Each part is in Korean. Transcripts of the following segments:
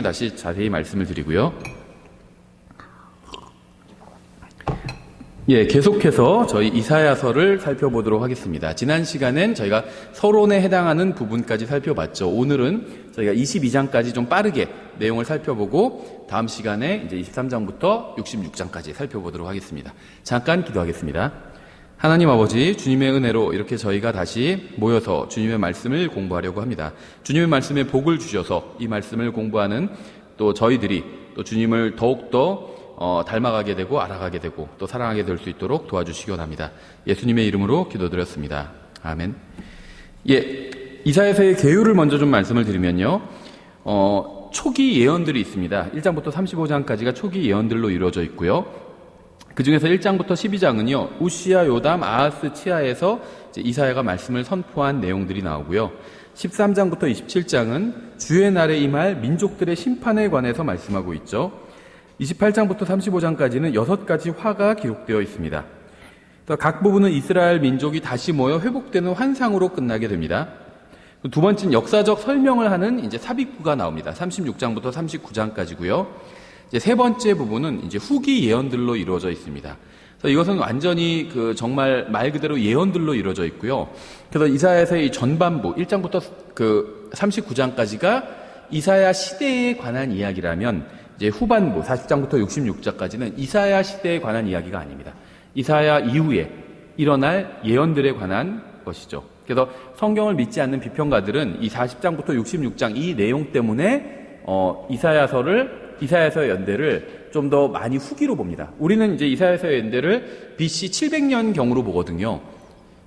다시 자세히 말씀을 드리고요. 계속해서 저희 이사야서를 살펴보도록 하겠습니다. 지난 시간엔 저희가 서론에 해당하는 부분까지 살펴봤죠. 오늘은 저희가 22장까지 좀 빠르게 내용을 살펴보고 다음 시간에 이제 23장부터 66장까지 살펴보도록 하겠습니다. 잠깐 기도하겠습니다. 하나님 아버지, 주님의 은혜로 이렇게 저희가 다시 모여서 주님의 말씀을 공부하려고 합니다. 주님의 말씀에 복을 주셔서 이 말씀을 공부하는 또 저희들이 또 주님을 더욱더 닮아가게 되고 알아가게 되고 또 사랑하게 될 수 있도록 도와주시기 원합니다. 예수님의 이름으로 기도드렸습니다. 아멘. 이사야서의 개요를 먼저 좀 말씀을 드리면요. 초기 예언들이 있습니다. 1장부터 35장까지가 초기 예언들로 이루어져 있고요. 그 중에서 1장부터 12장은요. 우시야, 요담, 아하스, 치하에서 이사야가 말씀을 선포한 내용들이 나오고요. 13장부터 27장은 주의 날에 임할 민족들의 심판에 관해서 말씀하고 있죠. 28장부터 35장까지는 6가지 화가 기록되어 있습니다. 각 부분은 이스라엘 민족이 다시 모여 회복되는 환상으로 끝나게 됩니다. 두 번째는 역사적 설명을 하는 이제 삽입구가 나옵니다. 36장부터 39장까지고요. 이제 세 번째 부분은 이제 후기 예언들로 이루어져 있습니다. 그래서 이것은 완전히 정말 말 그대로 예언들로 이루어져 있고요. 그래서 이사야서의 전반부 1장부터 39장까지가 이사야 시대에 관한 이야기라면 이제 후반부 40장부터 66장까지는 이사야 시대에 관한 이야기가 아닙니다. 이사야 이후에 일어날 예언들에 관한 것이죠. 그래서 성경을 믿지 않는 비평가들은 이 40장부터 66장 이 내용 때문에 이사야서의 연대를 좀 더 많이 후기로 봅니다. 우리는 이제 이사야서의 연대를 BC 700년경으로 보거든요.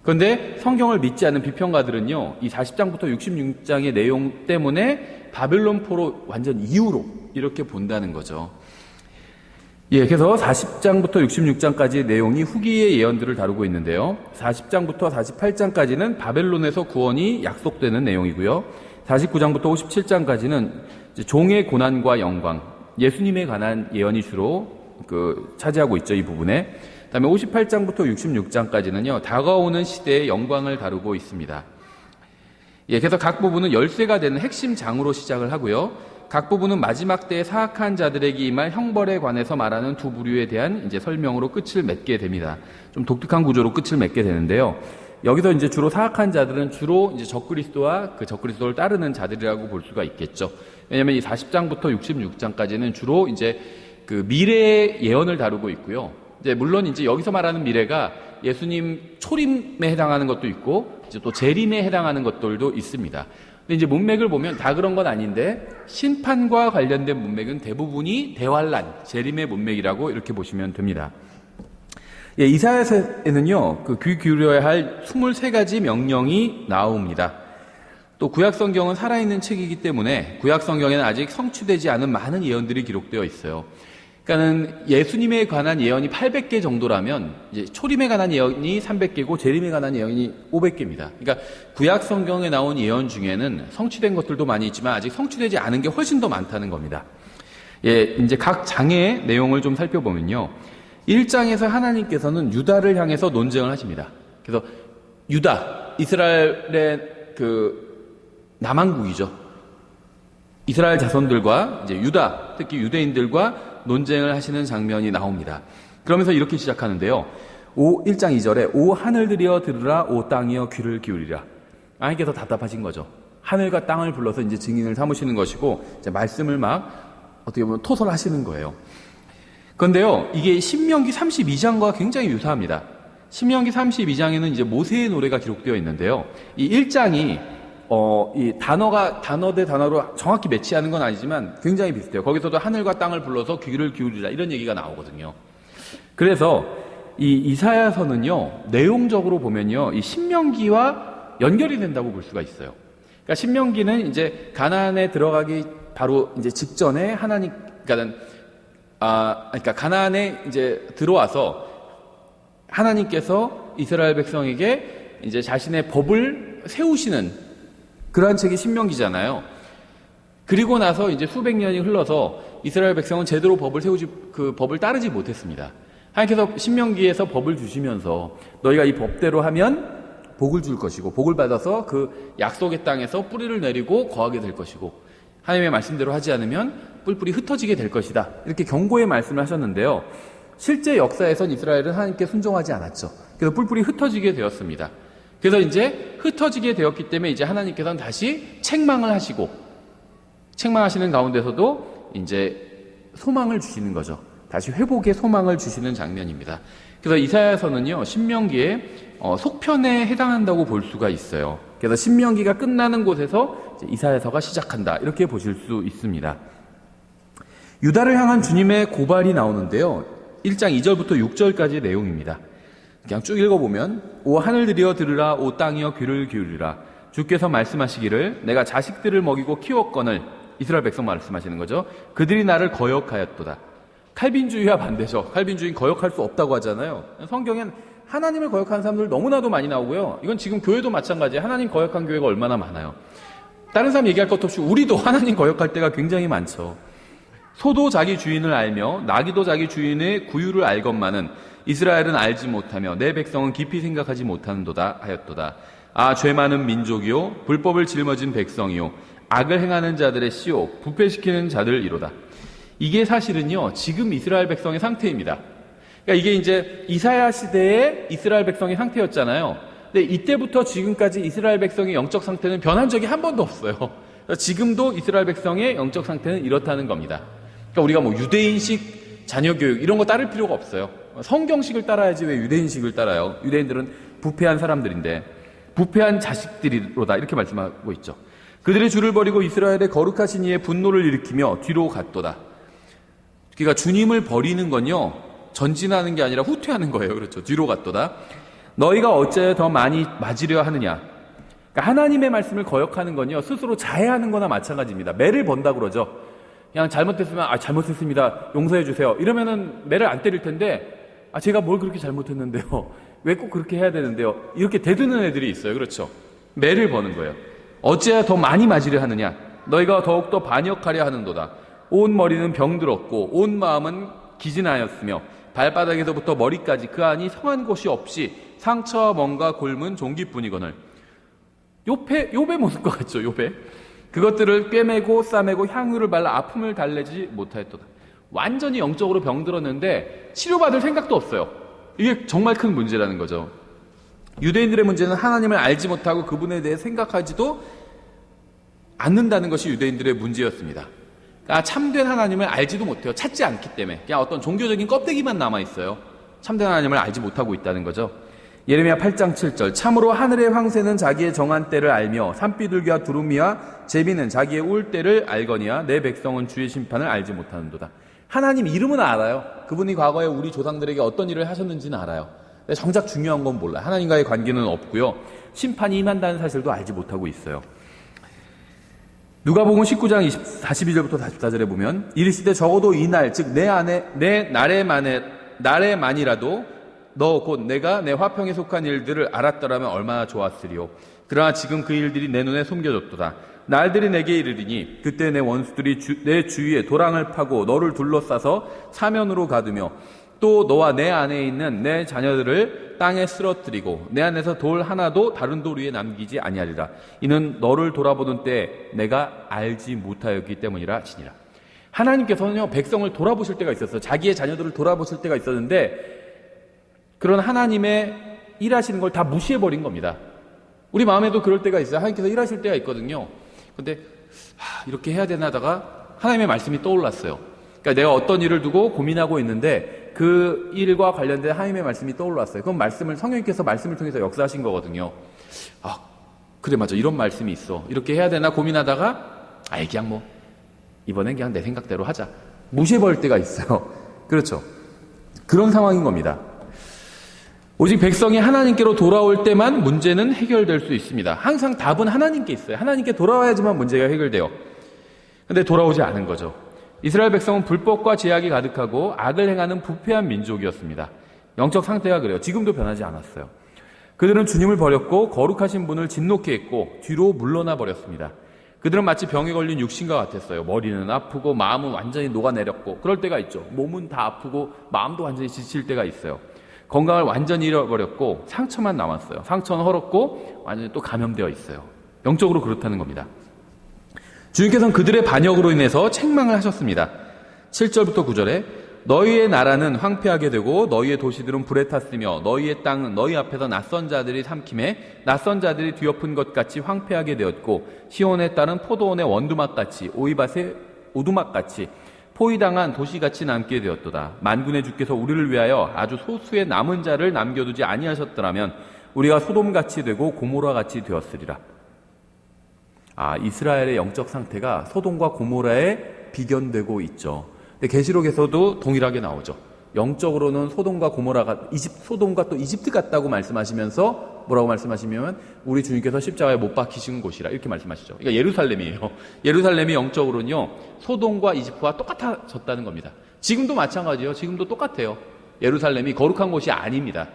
그런데 성경을 믿지 않는 비평가들은요, 이 40장부터 66장의 내용 때문에 바벨론 포로 완전 이후로 이렇게 본다는 거죠. 그래서 40장부터 66장까지의 내용이 후기의 예언들을 다루고 있는데요. 40장부터 48장까지는 바벨론에서 구원이 약속되는 내용이고요. 49장부터 57장까지는 종의 고난과 영광, 예수님에 관한 예언이 주로 차지하고 있죠, 이 부분에. 그다음에 58장부터 66장까지는요, 다가오는 시대의 영광을 다루고 있습니다. 그래서 각 부분은 열쇠가 되는 핵심 장으로 시작을 하고요. 각 부분은 마지막 때의 사악한 자들에게 임할 형벌에 관해서 말하는 두 부류에 대한 이제 설명으로 끝을 맺게 됩니다. 좀 독특한 구조로 끝을 맺게 되는데요. 여기서 이제 주로 사악한 자들은 주로 이제 적그리스도와 그 적그리스도를 따르는 자들이라고 볼 수가 있겠죠. 왜냐하면 이 40장부터 66장까지는 주로 이제 미래의 예언을 다루고 있고요. 이제 물론 이제 여기서 말하는 미래가 예수님 초림에 해당하는 것도 있고 이제 또 재림에 해당하는 것들도 있습니다. 근데 이제 문맥을 보면 다 그런 건 아닌데 심판과 관련된 문맥은 대부분이 대환란, 재림의 문맥이라고 이렇게 보시면 됩니다. 이사야서에는요, 귀 기울여야 할 23가지 명령이 나옵니다. 또 구약성경은 살아있는 책이기 때문에 구약성경에는 아직 성취되지 않은 많은 예언들이 기록되어 있어요. 그러니까는 예수님에 관한 예언이 800개 정도라면 이제 초림에 관한 예언이 300개고 재림에 관한 예언이 500개입니다. 그러니까 구약 성경에 나온 예언 중에는 성취된 것들도 많이 있지만 아직 성취되지 않은 게 훨씬 더 많다는 겁니다. 이제 각 장의 내용을 좀 살펴보면요. 1장에서 하나님께서는 유다를 향해서 논쟁을 하십니다. 그래서 유다, 이스라엘의 남한국이죠. 이스라엘 자손들과 이제 유다, 특히 유대인들과 논쟁을 하시는 장면이 나옵니다. 그러면서 이렇게 시작하는데요. 1장 2절에 오 하늘들이여 들으라, 오 땅이여 귀를 기울이라. 하나님께서 답답하신 거죠. 하늘과 땅을 불러서 이제 증인을 삼으시는 것이고 이제 말씀을 막 어떻게 보면 토설하시는 거예요. 그런데요, 이게 신명기 32장과 굉장히 유사합니다. 신명기 32장에는 이제 모세의 노래가 기록되어 있는데요. 이 1장이 이 단어 대 단어로 정확히 매치하는 건 아니지만 굉장히 비슷해요. 거기서도 하늘과 땅을 불러서 귀를 기울이라 이런 얘기가 나오거든요. 그래서 이 이사야서는요, 내용적으로 보면요, 이 신명기와 연결이 된다고 볼 수가 있어요. 그러니까 신명기는 이제 가나안에 들어가기 바로 이제 직전에 그러니까 가나안에 이제 들어와서 하나님께서 이스라엘 백성에게 이제 자신의 법을 세우시는 그러한 책이 신명기잖아요. 그리고 나서 이제 수백 년이 흘러서 이스라엘 백성은 제대로 법을 따르지 못했습니다. 하나님께서 신명기에서 법을 주시면서 너희가 이 법대로 하면 복을 줄 것이고 복을 받아서 그 약속의 땅에서 뿌리를 내리고 거하게 될 것이고 하나님의 말씀대로 하지 않으면 뿔뿔이 흩어지게 될 것이다. 이렇게 경고의 말씀을 하셨는데요. 실제 역사에선 이스라엘은 하나님께 순종하지 않았죠. 그래서 뿔뿔이 흩어지게 되었습니다. 그래서 이제 흩어지게 되었기 때문에 이제 하나님께서는 다시 책망을 하시고, 책망하시는 가운데서도 이제 소망을 주시는 거죠. 다시 회복의 소망을 주시는 장면입니다. 그래서 이사야서는요, 신명기의 속편에 해당한다고 볼 수가 있어요. 그래서 신명기가 끝나는 곳에서 이제 이사야서가 시작한다. 이렇게 보실 수 있습니다. 유다를 향한 주님의 고발이 나오는데요. 1장 2절부터 6절까지의 내용입니다. 그냥 쭉 읽어보면, 오 하늘들이여 들으라, 오 땅이여 귀를 기울이라. 주께서 말씀하시기를 내가 자식들을 먹이고 키웠거늘, 이스라엘 백성 말씀하시는 거죠. 그들이 나를 거역하였도다. 칼빈주의와 반대죠. 칼빈주의는 거역할 수 없다고 하잖아요. 성경엔 하나님을 거역하는 사람들 너무나도 많이 나오고요. 이건 지금 교회도 마찬가지예요. 하나님 거역한 교회가 얼마나 많아요. 다른 사람 얘기할 것도 없이 우리도 하나님 거역할 때가 굉장히 많죠. 소도 자기 주인을 알며 나귀도 자기 주인의 구유를 알건만은 이스라엘은 알지 못하며 내 백성은 깊이 생각하지 못하는도다 하였도다. 아, 죄 많은 민족이요 불법을 짊어진 백성이요 악을 행하는 자들의 씨요 부패시키는 자들이로다. 이게 사실은요, 지금 이스라엘 백성의 상태입니다. 그러니까 이게 이제 이사야 시대의 이스라엘 백성의 상태였잖아요. 근데 이때부터 지금까지 이스라엘 백성의 영적 상태는 변한 적이 한 번도 없어요. 지금도 이스라엘 백성의 영적 상태는 이렇다는 겁니다. 그러니까 우리가 뭐 유대인식 자녀교육 이런 거 따를 필요가 없어요. 성경식을 따라야지 왜 유대인식을 따라요? 유대인들은 부패한 사람들인데, 부패한 자식들이로다 이렇게 말씀하고 있죠. 그들의 주를 버리고 이스라엘의 거룩하신 이의 분노를 일으키며 뒤로 갔도다. 그러니까 주님을 버리는 건요, 전진하는 게 아니라 후퇴하는 거예요. 그렇죠. 뒤로 갔도다. 너희가 어찌하여 더 많이 맞으려 하느냐. 그러니까 하나님의 말씀을 거역하는 건요, 스스로 자해하는 거나 마찬가지입니다. 매를 번다 그러죠. 그냥 잘못했으면 잘못했습니다. 용서해 주세요. 이러면은 매를 안 때릴 텐데, 제가 뭘 그렇게 잘못했는데요. 왜 꼭 그렇게 해야 되는데요. 이렇게 대드는 애들이 있어요. 그렇죠. 매를 버는 거예요. 어찌하여 더 많이 맞으려 하느냐. 너희가 더욱더 반역하려 하는도다. 온 머리는 병들었고 온 마음은 기진하였으며 발바닥에서부터 머리까지 그 안이 성한 곳이 없이 상처와 멍과 골문 종기뿐이거늘. 욥의 모습과 같죠. 욥의. 그것들을 꿰매고 싸매고 향유를 발라 아픔을 달래지 못하였도다. 완전히 영적으로 병들었는데 치료받을 생각도 없어요. 이게 정말 큰 문제라는 거죠. 유대인들의 문제는 하나님을 알지 못하고 그분에 대해 생각하지도 않는다는 것이 유대인들의 문제였습니다. 그러니까 참된 하나님을 알지도 못해요. 찾지 않기 때문에. 그냥 어떤 종교적인 껍데기만 남아있어요. 참된 하나님을 알지 못하고 있다는 거죠. 예레미야 8장 7절 참으로 하늘의 황새는 자기의 정한 때를 알며 산비둘기와 두루미와 제비는 자기의 울 때를 알거니와 내 백성은 주의 심판을 알지 못하는도다. 하나님 이름은 알아요. 그분이 과거에 우리 조상들에게 어떤 일을 하셨는지는 알아요. 근데 정작 중요한 건 몰라요. 하나님과의 관계는 없고요. 심판이 임한다는 사실도 알지 못하고 있어요. 누가복음 19장 42절부터 44절에 보면 이르시되 적어도 이날 즉 내 날에만이라도 너 곧 내가 내 화평에 속한 일들을 알았더라면 얼마나 좋았으리요. 그러나 지금 그 일들이 내 눈에 숨겨졌도다. 날들이 내게 이르리니 그때 내 원수들이 내 주위에 도랑을 파고 너를 둘러싸서 사면으로 가두며 또 너와 내 안에 있는 내 자녀들을 땅에 쓰러뜨리고 내 안에서 돌 하나도 다른 돌 위에 남기지 아니하리라. 이는 너를 돌아보는 때 내가 알지 못하였기 때문이라 하시니라. 하나님께서는요, 백성을 돌아보실 때가 있었어요. 자기의 자녀들을 돌아보실 때가 있었는데 그런 하나님의 일하시는 걸 다 무시해버린 겁니다. 우리 마음에도 그럴 때가 있어요. 하나님께서 일하실 때가 있거든요. 근데 이렇게 해야 되나 하다가 하나님의 말씀이 떠올랐어요. 그러니까 내가 어떤 일을 두고 고민하고 있는데 그 일과 관련된 하나님의 말씀이 떠올랐어요. 그럼 성령님께서 말씀을 통해서 역사하신 거거든요. 그래 맞아, 이런 말씀이 있어. 이렇게 해야 되나 고민하다가 그냥 이번엔 그냥 내 생각대로 하자. 무시해버릴 때가 있어요. 그렇죠. 그런 상황인 겁니다. 오직 백성이 하나님께로 돌아올 때만 문제는 해결될 수 있습니다. 항상 답은 하나님께 있어요. 하나님께 돌아와야지만 문제가 해결돼요. 근데 돌아오지 않은 거죠. 이스라엘 백성은 불법과 제약이 가득하고 악을 행하는 부패한 민족이었습니다. 영적 상태가 그래요. 지금도 변하지 않았어요. 그들은 주님을 버렸고 거룩하신 분을 진노케 했고 뒤로 물러나 버렸습니다. 그들은 마치 병에 걸린 육신과 같았어요. 머리는 아프고 마음은 완전히 녹아내렸고 그럴 때가 있죠. 몸은 다 아프고 마음도 완전히 지칠 때가 있어요. 건강을 완전히 잃어버렸고 상처만 남았어요. 상처는 헐었고 완전히 또 감염되어 있어요. 영적으로 그렇다는 겁니다. 주님께서는 그들의 반역으로 인해서 책망을 하셨습니다. 7절부터 9절에 너희의 나라는 황폐하게 되고 너희의 도시들은 불에 탔으며 너희의 땅은 너희 앞에서 낯선 자들이 삼킴에 낯선 자들이 뒤엎은 것 같이 황폐하게 되었고 시온에 따른 포도원의 원두막같이 오이밭의 오두막같이 포위당한 도시같이 남게 되었도다. 만군의 주께서 우리를 위하여 아주 소수의 남은 자를 남겨두지 아니하셨더라면 우리가 소돔같이 되고 고모라같이 되었으리라. 이스라엘의 영적 상태가 소돔과 고모라에 비견되고 있죠. 근데 계시록에서도 동일하게 나오죠. 영적으로는 소돔과 고모라가 소돔과 또 이집트 같다고 말씀하시면서 뭐라고 말씀하시면 우리 주님께서 십자가에 못 박히신 곳이라 이렇게 말씀하시죠. 그러니까 예루살렘이에요. 예루살렘이 영적으로는요 소돔과 이집트와 똑같아졌다는 겁니다. 지금도 마찬가지예요. 지금도 똑같아요. 예루살렘이 거룩한 곳이 아닙니다.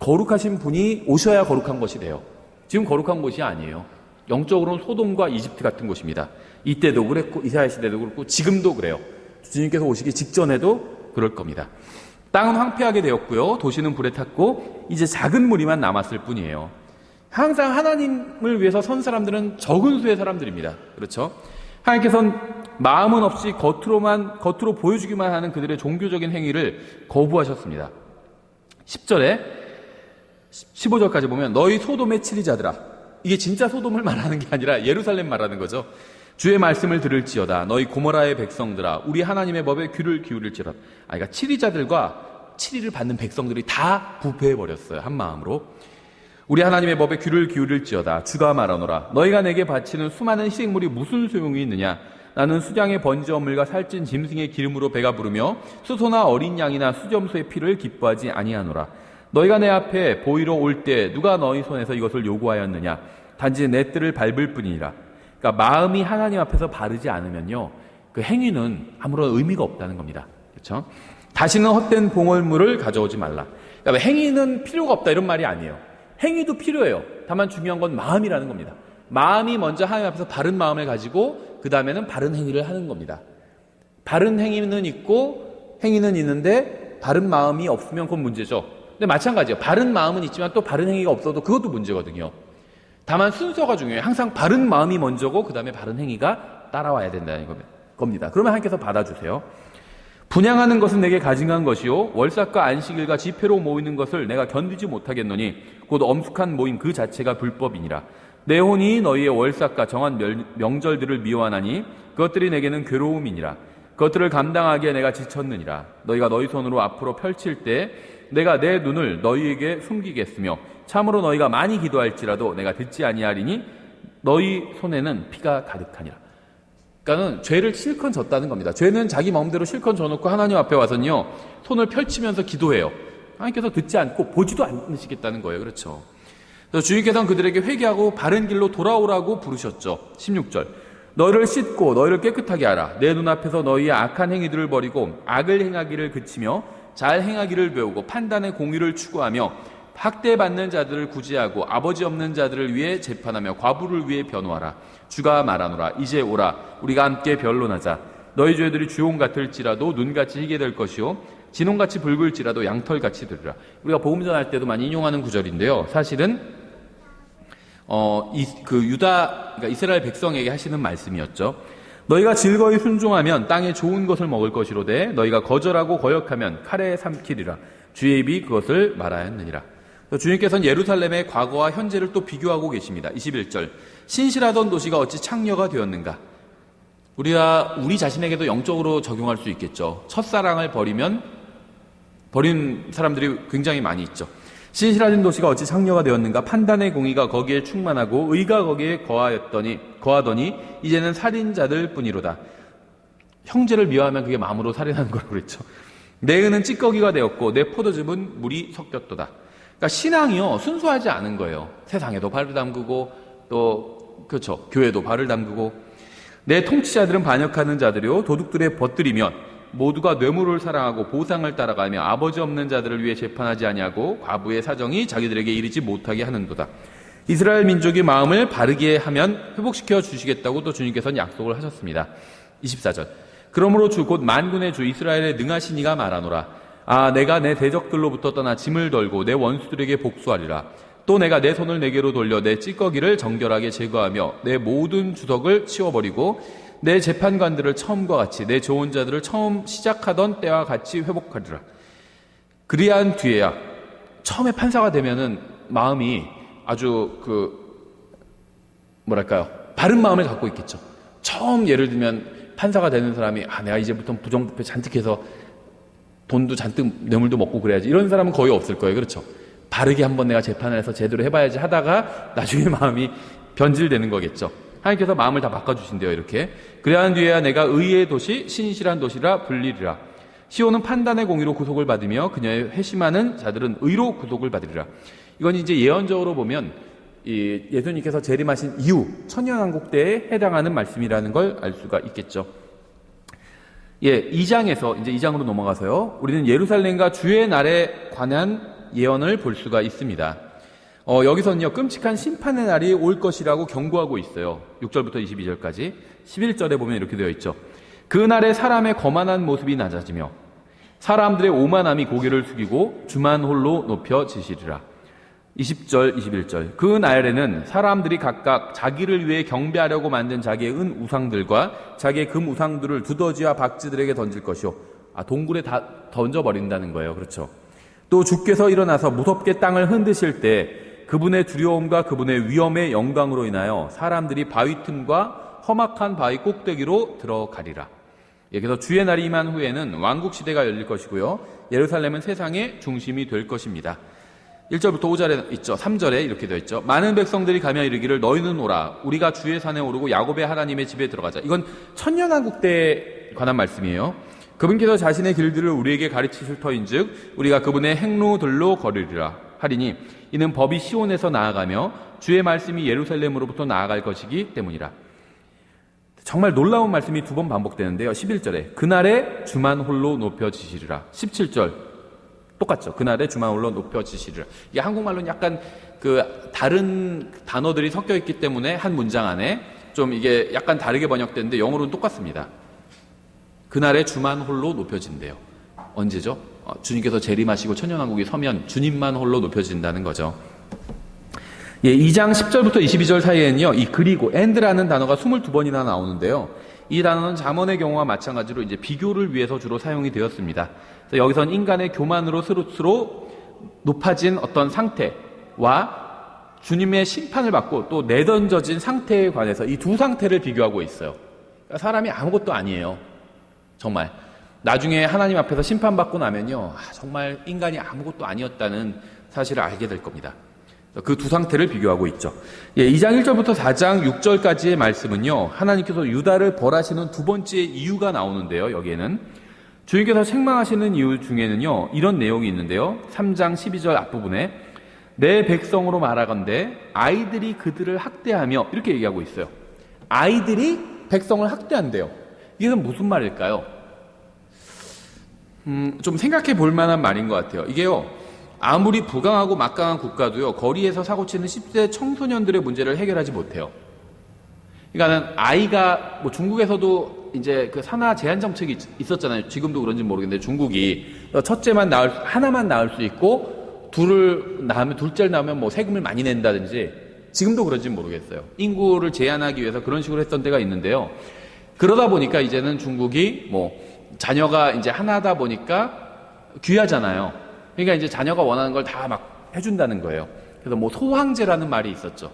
거룩하신 분이 오셔야 거룩한 것이 돼요. 지금 거룩한 곳이 아니에요. 영적으로는 소돔과 이집트 같은 곳입니다. 이때도 그랬고 이사야 시대도 그렇고 지금도 그래요. 주님께서 오시기 직전에도 그럴 겁니다. 땅은 황폐하게 되었고요. 도시는 불에 탔고 이제 작은 무리만 남았을 뿐이에요. 항상 하나님을 위해서 선 사람들은 적은 수의 사람들입니다. 그렇죠? 하나님께서는 마음은 없이 겉으로 보여주기만 하는 그들의 종교적인 행위를 거부하셨습니다. 10절에 15절까지 보면 너희 소돔의 치리자들아, 이게 진짜 소돔을 말하는 게 아니라 예루살렘 말하는 거죠. 주의 말씀을 들을지어다. 너희 고모라의 백성들아, 우리 하나님의 법에 귀를 기울일지어다. 그러니까 치리자들과 치리를 받는 백성들이 다 부패해버렸어요. 한 마음으로. 우리 하나님의 법에 귀를 기울일지어다. 주가 말하노라. 너희가 내게 바치는 수많은 희생물이 무슨 소용이 있느냐. 나는 수장의 번지어물과 살찐 짐승의 기름으로 배가 부르며 수소나 어린 양이나 수점수의 피를 기뻐하지 아니하노라. 너희가 내 앞에 보이러 올 때 누가 너희 손에서 이것을 요구하였느냐. 단지 내 뜰을 밟을 뿐이니라. 그러니까 마음이 하나님 앞에서 바르지 않으면요, 그 행위는 아무런 의미가 없다는 겁니다. 그렇죠? 다시는 헛된 봉헌물을 가져오지 말라. 그러니까 행위는 필요가 없다 이런 말이 아니에요. 행위도 필요해요. 다만 중요한 건 마음이라는 겁니다. 마음이 먼저 하나님 앞에서 바른 마음을 가지고 그 다음에는 바른 행위를 하는 겁니다. 바른 행위는 있고 행위는 있는데 바른 마음이 없으면 그건 문제죠. 근데 마찬가지예요. 바른 마음은 있지만 또 바른 행위가 없어도 그것도 문제거든요. 다만 순서가 중요해요. 항상 바른 마음이 먼저고 그 다음에 바른 행위가 따라와야 된다는 겁니다. 그러면 하나님께서 받아주세요. 분양하는 것은 내게 가증한 것이요 월삭과 안식일과 집회로 모이는 것을 내가 견디지 못하겠노니 곧 엄숙한 모임 그 자체가 불법이니라. 내 혼이 너희의 월삭과 정한 명절들을 미워하나니 그것들이 내게는 괴로움이니라. 그것들을 감당하기에 내가 지쳤느니라. 너희가 너희 손으로 앞으로 펼칠 때 내가 내 눈을 너희에게 숨기겠으며 참으로 너희가 많이 기도할지라도 내가 듣지 아니하리니 너희 손에는 피가 가득하니라. 그러니까는 죄를 실컷 졌다는 겁니다. 죄는 자기 마음대로 실컷 져놓고 하나님 앞에 와서는요 손을 펼치면서 기도해요. 하나님께서 듣지 않고 보지도 않으시겠다는 거예요. 그렇죠? 그래서 주님께서는 그들에게 회개하고 바른 길로 돌아오라고 부르셨죠. 16절 너희를 씻고 너희를 깨끗하게 하라. 내 눈앞에서 너희의 악한 행위들을 버리고 악을 행하기를 그치며 잘 행하기를 배우고 판단의 공의를 추구하며 학대받는 자들을 구제하고 아버지 없는 자들을 위해 재판하며 과부를 위해 변호하라. 주가 말하노라. 이제 오라. 우리가 함께 변론하자. 너희 죄들이 주홍 같을지라도 눈같이 희게 될 것이요 진홍같이 붉을지라도 양털같이 되리라. 우리가 복음 전할 때도 많이 인용하는 구절인데요. 사실은 그러니까 이스라엘 백성에게 하시는 말씀이었죠. 너희가 즐거이 순종하면 땅에 좋은 것을 먹을 것이로되 너희가 거절하고 거역하면 칼에 삼키리라. 주의 입이 그것을 말하였느니라. 주님께서는 예루살렘의 과거와 현재를 또 비교하고 계십니다. 21절 신실하던 도시가 어찌 창녀가 되었는가. 우리 자신에게도 영적으로 적용할 수 있겠죠. 첫사랑을 버린 사람들이 굉장히 많이 있죠. 신실하던 도시가 어찌 창녀가 되었는가. 판단의 공의가 거기에 충만하고 의가 거기에 거하더니 이제는 살인자들 뿐이로다. 형제를 미워하면 그게 마음으로 살인하는 거라고 그랬죠. 내 은은 찌꺼기가 되었고 내 포도즙은 물이 섞였도다. 그러니까 신앙이요 순수하지 않은 거예요. 세상에도 발을 담그고 또 그렇죠 교회도 발을 담그고 내 통치자들은 반역하는 자들이요 도둑들의 벗들이면 모두가 뇌물을 사랑하고 보상을 따라가며 아버지 없는 자들을 위해 재판하지 아니하고 과부의 사정이 자기들에게 이르지 못하게 하는도다. 이스라엘 민족의 마음을 바르게 하면 회복시켜 주시겠다고 또 주님께서는 약속을 하셨습니다. 24절 그러므로 주 곧 만군의 주 이스라엘의 능하신 이가 말하노라. 내가 내 대적들로부터 떠나 짐을 덜고 내 원수들에게 복수하리라. 또 내가 내 손을 내게로 돌려 내 찌꺼기를 정결하게 제거하며 내 모든 주석을 치워버리고 내 재판관들을 처음과 같이 내 좋은 자들을 처음 시작하던 때와 같이 회복하리라. 그리한 뒤에야 처음에 판사가 되면은 마음이 아주 바른 마음을 갖고 있겠죠. 처음 예를 들면 판사가 되는 사람이 내가 이제부터 부정부패 잔뜩 해서 돈도 잔뜩 뇌물도 먹고 그래야지, 이런 사람은 거의 없을 거예요. 그렇죠? 바르게 한번 내가 재판을 해서 제대로 해봐야지 하다가 나중에 마음이 변질되는 거겠죠. 하나님께서 마음을 다 바꿔주신대요. 이렇게. 그래야 한 뒤에야 내가 의의 도시 신실한 도시라 불리리라. 시온은 판단의 공의로 구속을 받으며 그녀의 회심하는 자들은 의로 구속을 받으리라. 이건 이제 예언적으로 보면 예수님께서 재림하신 이후 천년왕국 때에 해당하는 말씀이라는 걸 알 수가 있겠죠. 2장에서 이제 2장으로 넘어가서요. 우리는 예루살렘과 주의 날에 관한 예언을 볼 수가 있습니다. 여기서는요, 끔찍한 심판의 날이 올 것이라고 경고하고 있어요. 6절부터 22절까지. 11절에 보면 이렇게 되어 있죠. 그 날에 사람의 거만한 모습이 낮아지며 사람들의 오만함이 고개를 숙이고 주만 홀로 높여지시리라. 20절, 21절. 그 날에는 사람들이 각각 자기를 위해 경배하려고 만든 자기의 은 우상들과 자기의 금 우상들을 두더지와 박쥐들에게 던질 것이요. 동굴에 다 던져버린다는 거예요. 그렇죠. 또 주께서 일어나서 무섭게 땅을 흔드실 때 그분의 두려움과 그분의 위엄의 영광으로 인하여 사람들이 바위 틈과 험악한 바위 꼭대기로 들어가리라. 그래서 주의 날이 임한 후에는 왕국 시대가 열릴 것이고요. 예루살렘은 세상의 중심이 될 것입니다. 1절부터 5절에 있죠. 3절에 이렇게 되어 있죠. 많은 백성들이 가며 이르기를 너희는 오라. 우리가 주의 산에 오르고 야곱의 하나님의 집에 들어가자. 이건 천년왕국 때에 관한 말씀이에요. 그분께서 자신의 길들을 우리에게 가르치실 터인즉 우리가 그분의 행로들로 걸으리라 하리니 이는 법이 시온에서 나아가며 주의 말씀이 예루살렘으로부터 나아갈 것이기 때문이라. 정말 놀라운 말씀이 두 번 반복되는데요. 11절에 그날에 주만 홀로 높여지시리라. 17절 똑같죠. 그날에 주만 홀로 높여지시리라. 이게 한국말로는 약간 다른 단어들이 섞여 있기 때문에 한 문장 안에 좀 이게 약간 다르게 번역되는데 영어로는 똑같습니다. 그날에 주만 홀로 높여진대요. 언제죠? 주님께서 재림하시고 천년왕국이 서면 주님만 홀로 높여진다는 거죠. 2장 10절부터 22절 사이에는요, 이 그리고 and라는 단어가 22번이나 나오는데요. 이 단어는 잠언의 경우와 마찬가지로 이제 비교를 위해서 주로 사용이 되었습니다. 그래서 여기서는 인간의 교만으로 스스로 높아진 어떤 상태와 주님의 심판을 받고 또 내던져진 상태에 관해서 이 두 상태를 비교하고 있어요. 그러니까 사람이 아무것도 아니에요. 정말 나중에 하나님 앞에서 심판받고 나면요, 정말 인간이 아무것도 아니었다는 사실을 알게 될 겁니다. 그 두 상태를 비교하고 있죠. 2장 1절부터 4장 6절까지의 말씀은요, 하나님께서 유다를 벌하시는 두 번째 이유가 나오는데요. 여기에는 주님께서 책망하시는 이유 중에는요, 이런 내용이 있는데요. 3장 12절 앞부분에 내 백성으로 말하건대 아이들이 그들을 학대하며 이렇게 얘기하고 있어요. 아이들이 백성을 학대한대요. 이게 무슨 말일까요? 좀 생각해 볼 만한 말인 것 같아요. 이게요, 아무리 부강하고 막강한 국가도요, 거리에서 사고치는 10대 청소년들의 문제를 해결하지 못해요. 그러니까는 아이가, 중국에서도 이제 그 산하 제한 정책이 있었잖아요. 지금도 그런지 모르겠는데, 중국이 첫째만 하나만 낳을 수 있고, 둘째를 낳으면 세금을 많이 낸다든지, 지금도 그런지 모르겠어요. 인구를 제한하기 위해서 그런 식으로 했던 때가 있는데요. 그러다 보니까 이제는 중국이 자녀가 이제 하나다 보니까 귀하잖아요. 그러니까 이제 자녀가 원하는 걸 다 막 해준다는 거예요. 그래서 소황제라는 말이 있었죠.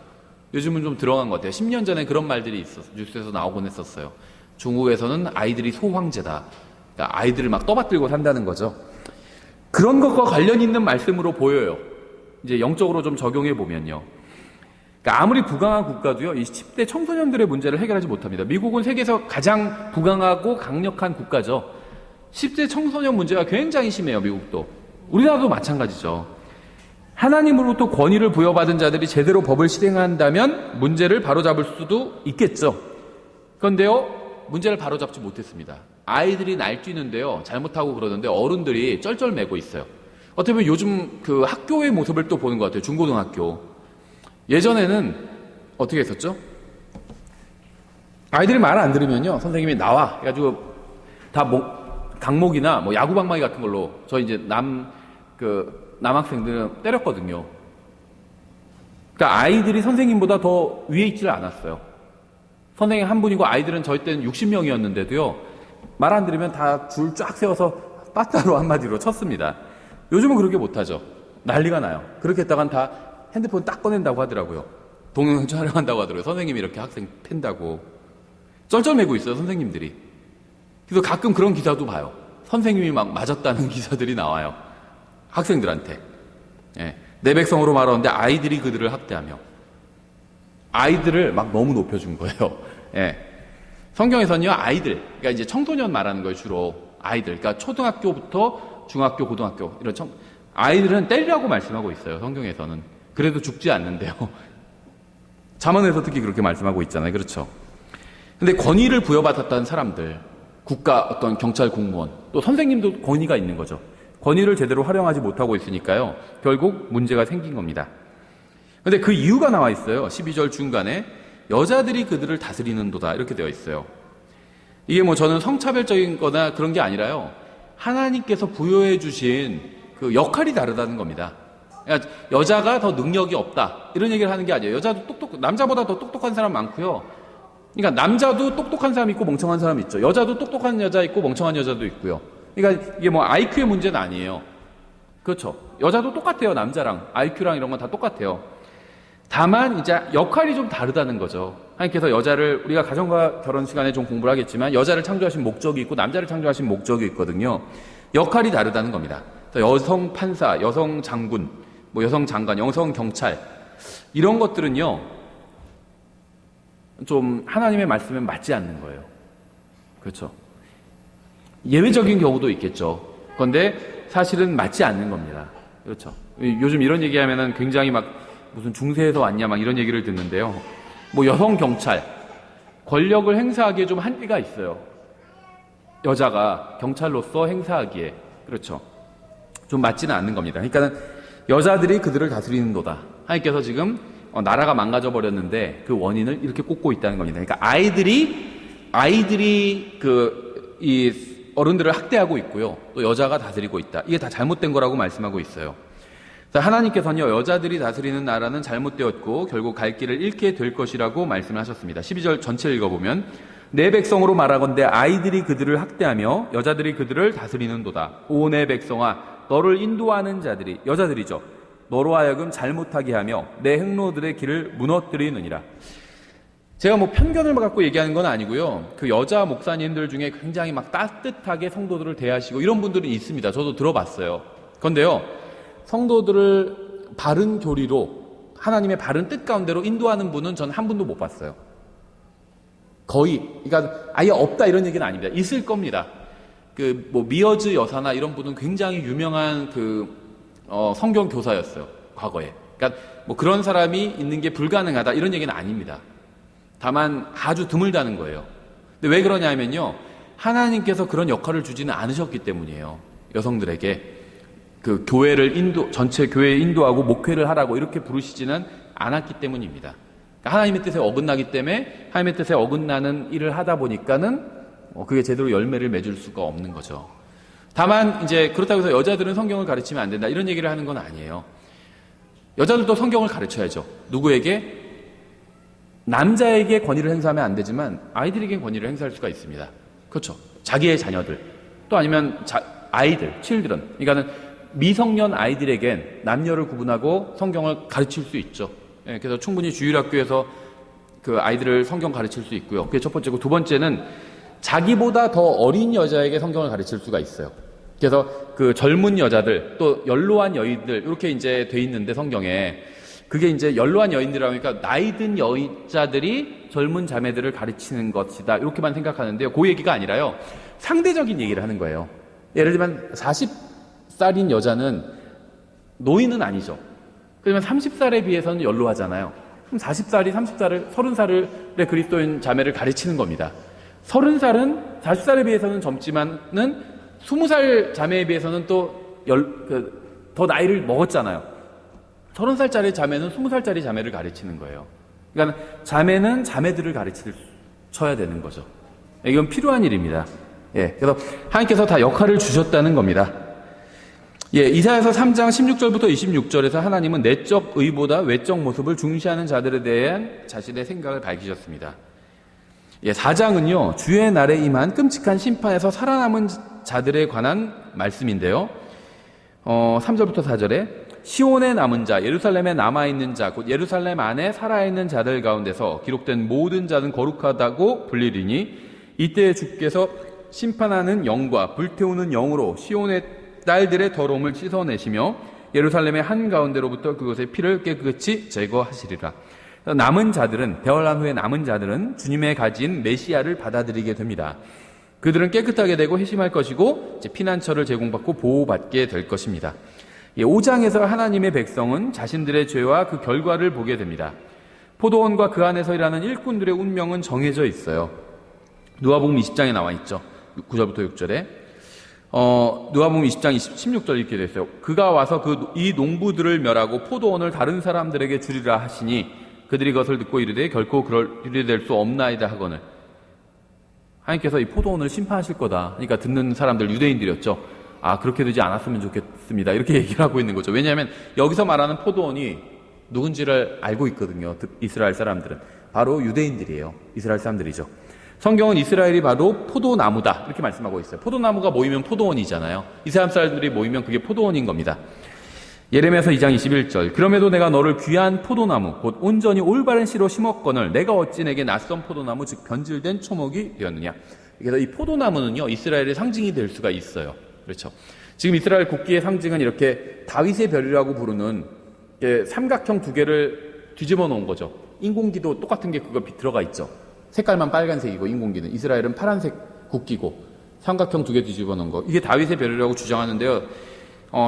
요즘은 좀 들어간 것 같아요. 10년 전에 그런 말들이 뉴스에서 나오곤 했었어요. 중국에서는 아이들이 소황제다. 그러니까 아이들을 막 떠받들고 산다는 거죠. 그런 것과 관련 있는 말씀으로 보여요. 이제 영적으로 좀 적용해 보면요. 그러니까 아무리 부강한 국가도요, 이 10대 청소년들의 문제를 해결하지 못합니다. 미국은 세계에서 가장 부강하고 강력한 국가죠. 10대 청소년 문제가 굉장히 심해요, 미국도. 우리나라도 마찬가지죠. 하나님으로부터 권위를 부여받은 자들이 제대로 법을 실행한다면 문제를 바로잡을 수도 있겠죠. 그런데요, 문제를 바로잡지 못했습니다. 아이들이 날뛰는데요, 잘못하고 그러는데 어른들이 쩔쩔매고 있어요. 어떻게 보면 요즘 그 학교의 모습을 또 보는 것 같아요. 중고등학교. 예전에는 어떻게 했었죠? 아이들이 말 안 들으면요, 선생님이 나와 해가지고 다 강목이나 야구방망이 같은 걸로, 저 이제 남학생들은 때렸거든요. 그러니까 아이들이 선생님보다 더 위에 있지를 않았어요. 선생님 한 분이고 아이들은 저희 때는 60명이었는데도요. 말 안 들으면 다 줄 쫙 세워서 빠따로 한마디로 쳤습니다. 요즘은 그렇게 못하죠. 난리가 나요. 그렇게 했다간 다 핸드폰 딱 꺼낸다고 하더라고요. 동영상 촬영한다고 하더라고요. 선생님이 이렇게 학생 팬다고. 쩔쩔매고 있어요, 선생님들이. 그래서 가끔 그런 기사도 봐요. 선생님이 막 맞았다는 기사들이 나와요. 학생들한테. 예. 내 백성으로 말하는데 아이들이 그들을 학대하며. 아이들을 막 너무 높여준 거예요. 예. 성경에서는요, 아이들, 그러니까 이제 청소년 말하는 거예요, 주로. 아이들. 그러니까 초등학교부터 중학교, 고등학교, 이런 아이들은 때리라고 말씀하고 있어요, 성경에서는. 그래도 죽지 않는데요. 잠언에서 특히 그렇게 말씀하고 있잖아요. 그렇죠. 근데 권위를 부여받았다는 사람들, 국가 어떤 경찰 공무원, 또 선생님도 권위가 있는 거죠. 권위를 제대로 활용하지 못하고 있으니까요. 결국 문제가 생긴 겁니다. 근데 그 이유가 나와 있어요. 12절 중간에 여자들이 그들을 다스리는도다 이렇게 되어 있어요. 이게 뭐 저는 성차별적인 거나 그런 게 아니라요. 하나님께서 부여해 주신 그 역할이 다르다는 겁니다. 그러니까 여자가 더 능력이 없다 이런 얘기를 하는 게 아니에요. 여자도 남자보다 더 똑똑한 사람 많고요. 그러니까 남자도 똑똑한 사람 있고 멍청한 사람 있죠. 여자도 똑똑한 여자 있고 멍청한 여자도 있고요. 그러니까 이게 뭐 IQ의 문제는 아니에요. 그렇죠. 여자도 똑같아요. 남자랑 IQ랑 이런 건 다 똑같아요. 다만 이제 역할이 좀 다르다는 거죠. 하나님께서 여자를, 우리가 가정과 결혼 시간에 좀 공부를 하겠지만 여자를 창조하신 목적이 있고 남자를 창조하신 목적이 있거든요. 역할이 다르다는 겁니다. 여성 판사, 여성 장군, 뭐 여성 장관, 여성 경찰 이런 것들은요 좀 하나님의 말씀에 맞지 않는 거예요. 그렇죠. 예외적인 경우도 있겠죠. 그런데 사실은 맞지 않는 겁니다. 그렇죠. 요즘 이런 얘기하면은 굉장히 막 무슨 중세에서 왔냐 막 이런 얘기를 듣는데요. 뭐 여성 경찰 권력을 행사하기에 좀 한계가 있어요. 여자가 경찰로서 행사하기에. 그렇죠. 좀 맞지는 않는 겁니다. 그러니까 여자들이 그들을 다스리는도다. 하나님께서 지금 나라가 망가져 버렸는데 그 원인을 이렇게 꼽고 있다는 겁니다. 그러니까 아이들이 이 어른들을 학대하고 있고요. 또 여자가 다스리고 있다. 이게 다 잘못된 거라고 말씀하고 있어요. 하나님께서는요, 여자들이 다스리는 나라는 잘못되었고 결국 갈 길을 잃게 될 것이라고 말씀을 하셨습니다. 12절 전체를 읽어보면 내 백성으로 말하건대 아이들이 그들을 학대하며 여자들이 그들을 다스리는도다. 오 내 백성아 너를 인도하는 자들이, 여자들이죠, 너로 하여금 잘못하게 하며 내 행로들의 길을 무너뜨리느니라. 제가 뭐 편견을 갖고 얘기하는 건 아니고요. 그 여자 목사님들 중에 굉장히 막 따뜻하게 성도들을 대하시고 이런 분들이 있습니다. 저도 들어봤어요. 그런데요, 성도들을 바른 교리로 하나님의 바른 뜻 가운데로 인도하는 분은 전 한 분도 못 봤어요. 거의, 그러니까 아예 없다 이런 얘기는 아닙니다. 있을 겁니다. 그 뭐 미어즈 여사나 이런 분은 굉장히 유명한 성경 교사였어요. 과거에. 그러니까 뭐 그런 사람이 있는 게 불가능하다 이런 얘기는 아닙니다. 다만 아주 드물다는 거예요. 근데 왜 그러냐면요, 하나님께서 그런 역할을 주지는 않으셨기 때문이에요. 여성들에게 그 교회를 전체 교회에 인도하고 목회를 하라고 이렇게 부르시지는 않았기 때문입니다. 그러니까 하나님의 뜻에 어긋나기 때문에 하나님의 뜻에 어긋나는 일을 하다 보니까는 그게 제대로 열매를 맺을 수가 없는 거죠. 다만 이제 그렇다고 해서 여자들은 성경을 가르치면 안 된다 이런 얘기를 하는 건 아니에요. 여자들도 성경을 가르쳐야죠. 누구에게? 남자에게 권위를 행사하면 안 되지만 아이들에게 권위를 행사할 수가 있습니다. 그렇죠. 자기의 자녀들 또 아니면 아이들, children. 그러니까는 미성년 아이들에겐 남녀를 구분하고 성경을 가르칠 수 있죠. 예, 그래서 충분히 주일학교에서 그 아이들을 성경 가르칠 수 있고요. 그게 첫 번째고, 두 번째는 자기보다 더 어린 여자에게 성경을 가르칠 수가 있어요. 그래서 그 젊은 여자들 또 연로한 여인들 이렇게 이제 돼 있는데 성경에 그게 이제 연로한 여인들이라고 하니까 나이 든 여자들이 젊은 자매들을 가르치는 것이다 이렇게만 생각하는데요. 그 얘기가 아니라요, 상대적인 얘기를 하는 거예요. 예를 들면 40살인 여자는 노인은 아니죠. 그러면 30살에 비해서는 연로하잖아요. 그럼 40살이 30살의 그리스도인 자매를 가르치는 겁니다. 30살은 40살에 비해서는 젊지만은 20살 자매에 비해서는 또 더 나이를 먹었잖아요. 30살짜리 자매는 20살짜리 자매를 가르치는 거예요. 그러니까 자매는 자매들을 가르쳐야 되는 거죠. 이건 필요한 일입니다. 예, 그래서 하나님께서 다 역할을 주셨다는 겁니다. 예, 이사야서 3장 16절부터 26절에서 하나님은 내적 의보다 외적 모습을 중시하는 자들에 대한 자신의 생각을 밝히셨습니다. 예, 4장은요, 주의 날에 임한 끔찍한 심판에서 살아남은 자들에 관한 말씀인데요. 3절부터 4절에 시온에 남은 자, 예루살렘에 남아있는 자, 곧 예루살렘 안에 살아있는 자들 가운데서 기록된 모든 자는 거룩하다고 불리리니 이때 주께서 심판하는 영과 불태우는 영으로 시온의 딸들의 더러움을 씻어내시며 예루살렘의 한가운데로부터 그것의 피를 깨끗이 제거하시리라. 남은 자들은, 배월한 후에 남은 자들은 주님의 가진 메시아를 받아들이게 됩니다. 그들은 깨끗하게 되고 회심할 것이고 이제 피난처를 제공받고 보호받게 될 것입니다. 5장에서 하나님의 백성은 자신들의 죄와 그 결과를 보게 됩니다. 포도원과 그 안에서 일하는 일꾼들의 운명은 정해져 있어요. 누가복음 20장에 나와 있죠. 9절부터 6절에 누가복음 20장 16절 이렇게 되어 있어요. 그가 와서 이 농부들을 멸하고 포도원을 다른 사람들에게 주리라 하시니 그들이 그것을 듣고 이르되 결코 그럴 일이 될 수 없나이다 하거늘. 하나님께서 이 포도원을 심판하실 거다. 그러니까 듣는 사람들 유대인들이었죠. 아, 그렇게 되지 않았으면 좋겠습니다. 이렇게 얘기를 하고 있는 거죠. 왜냐하면 여기서 말하는 포도원이 누군지를 알고 있거든요. 이스라엘 사람들은. 바로 유대인들이에요. 이스라엘 사람들이죠. 성경은 이스라엘이 바로 포도나무다 이렇게 말씀하고 있어요. 포도나무가 모이면 포도원이잖아요. 이스라엘 사람들이 모이면 그게 포도원인 겁니다. 예레미야서 2장 21절 그럼에도 내가 너를 귀한 포도나무 곧 온전히 올바른 씨로 심었거늘 내가 어찌 내게 낯선 포도나무 즉 변질된 초목이 되었느냐. 그래서 이 포도나무는요 이스라엘의 상징이 될 수가 있어요. 그렇죠. 지금 이스라엘 국기의 상징은 이렇게 다윗의 별이라고 부르는 삼각형 두 개를 뒤집어 놓은 거죠. 인공기도 똑같은 게 그거 들어가 있죠. 색깔만 빨간색이고 인공기는 이스라엘은 파란색 국기고 삼각형 두 개 뒤집어 놓은 거. 이게 다윗의 별이라고 주장하는데요.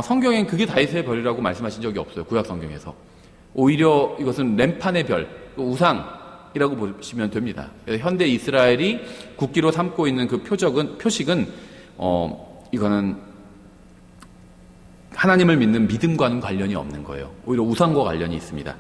성경엔 그게 다윗의 별이라고 말씀하신 적이 없어요. 구약 성경에서. 오히려 이것은 램판의 별, 우상이라고 보시면 됩니다. 현대 이스라엘이 국기로 삼고 있는 그 표식은 이거는 하나님을 믿는 믿음과는 관련이 없는 거예요. 오히려 우상과 관련이 있습니다.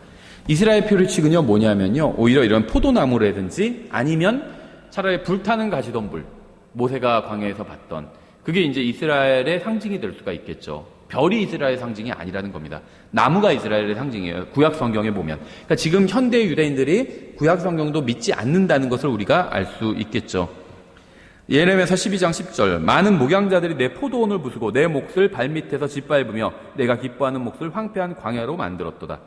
이스라엘 표식은요 뭐냐면요 오히려 이런 포도나무라든지 아니면 차라리 불타는 가시덤불 모세가 광야에서 봤던 그게 이제 이스라엘의 상징이 될 수가 있겠죠. 별이 이스라엘의 상징이 아니라는 겁니다. 나무가 이스라엘의 상징이에요. 구약 성경에 보면. 그러니까 지금 현대 유대인들이 구약 성경도 믿지 않는다는 것을 우리가 알 수 있겠죠. 예레미야서 12장 10절 많은 목양자들이 내 포도원을 부수고 내 몫을 발밑에서 짓밟으며 내가 기뻐하는 몫을 황폐한 광야로 만들었도다.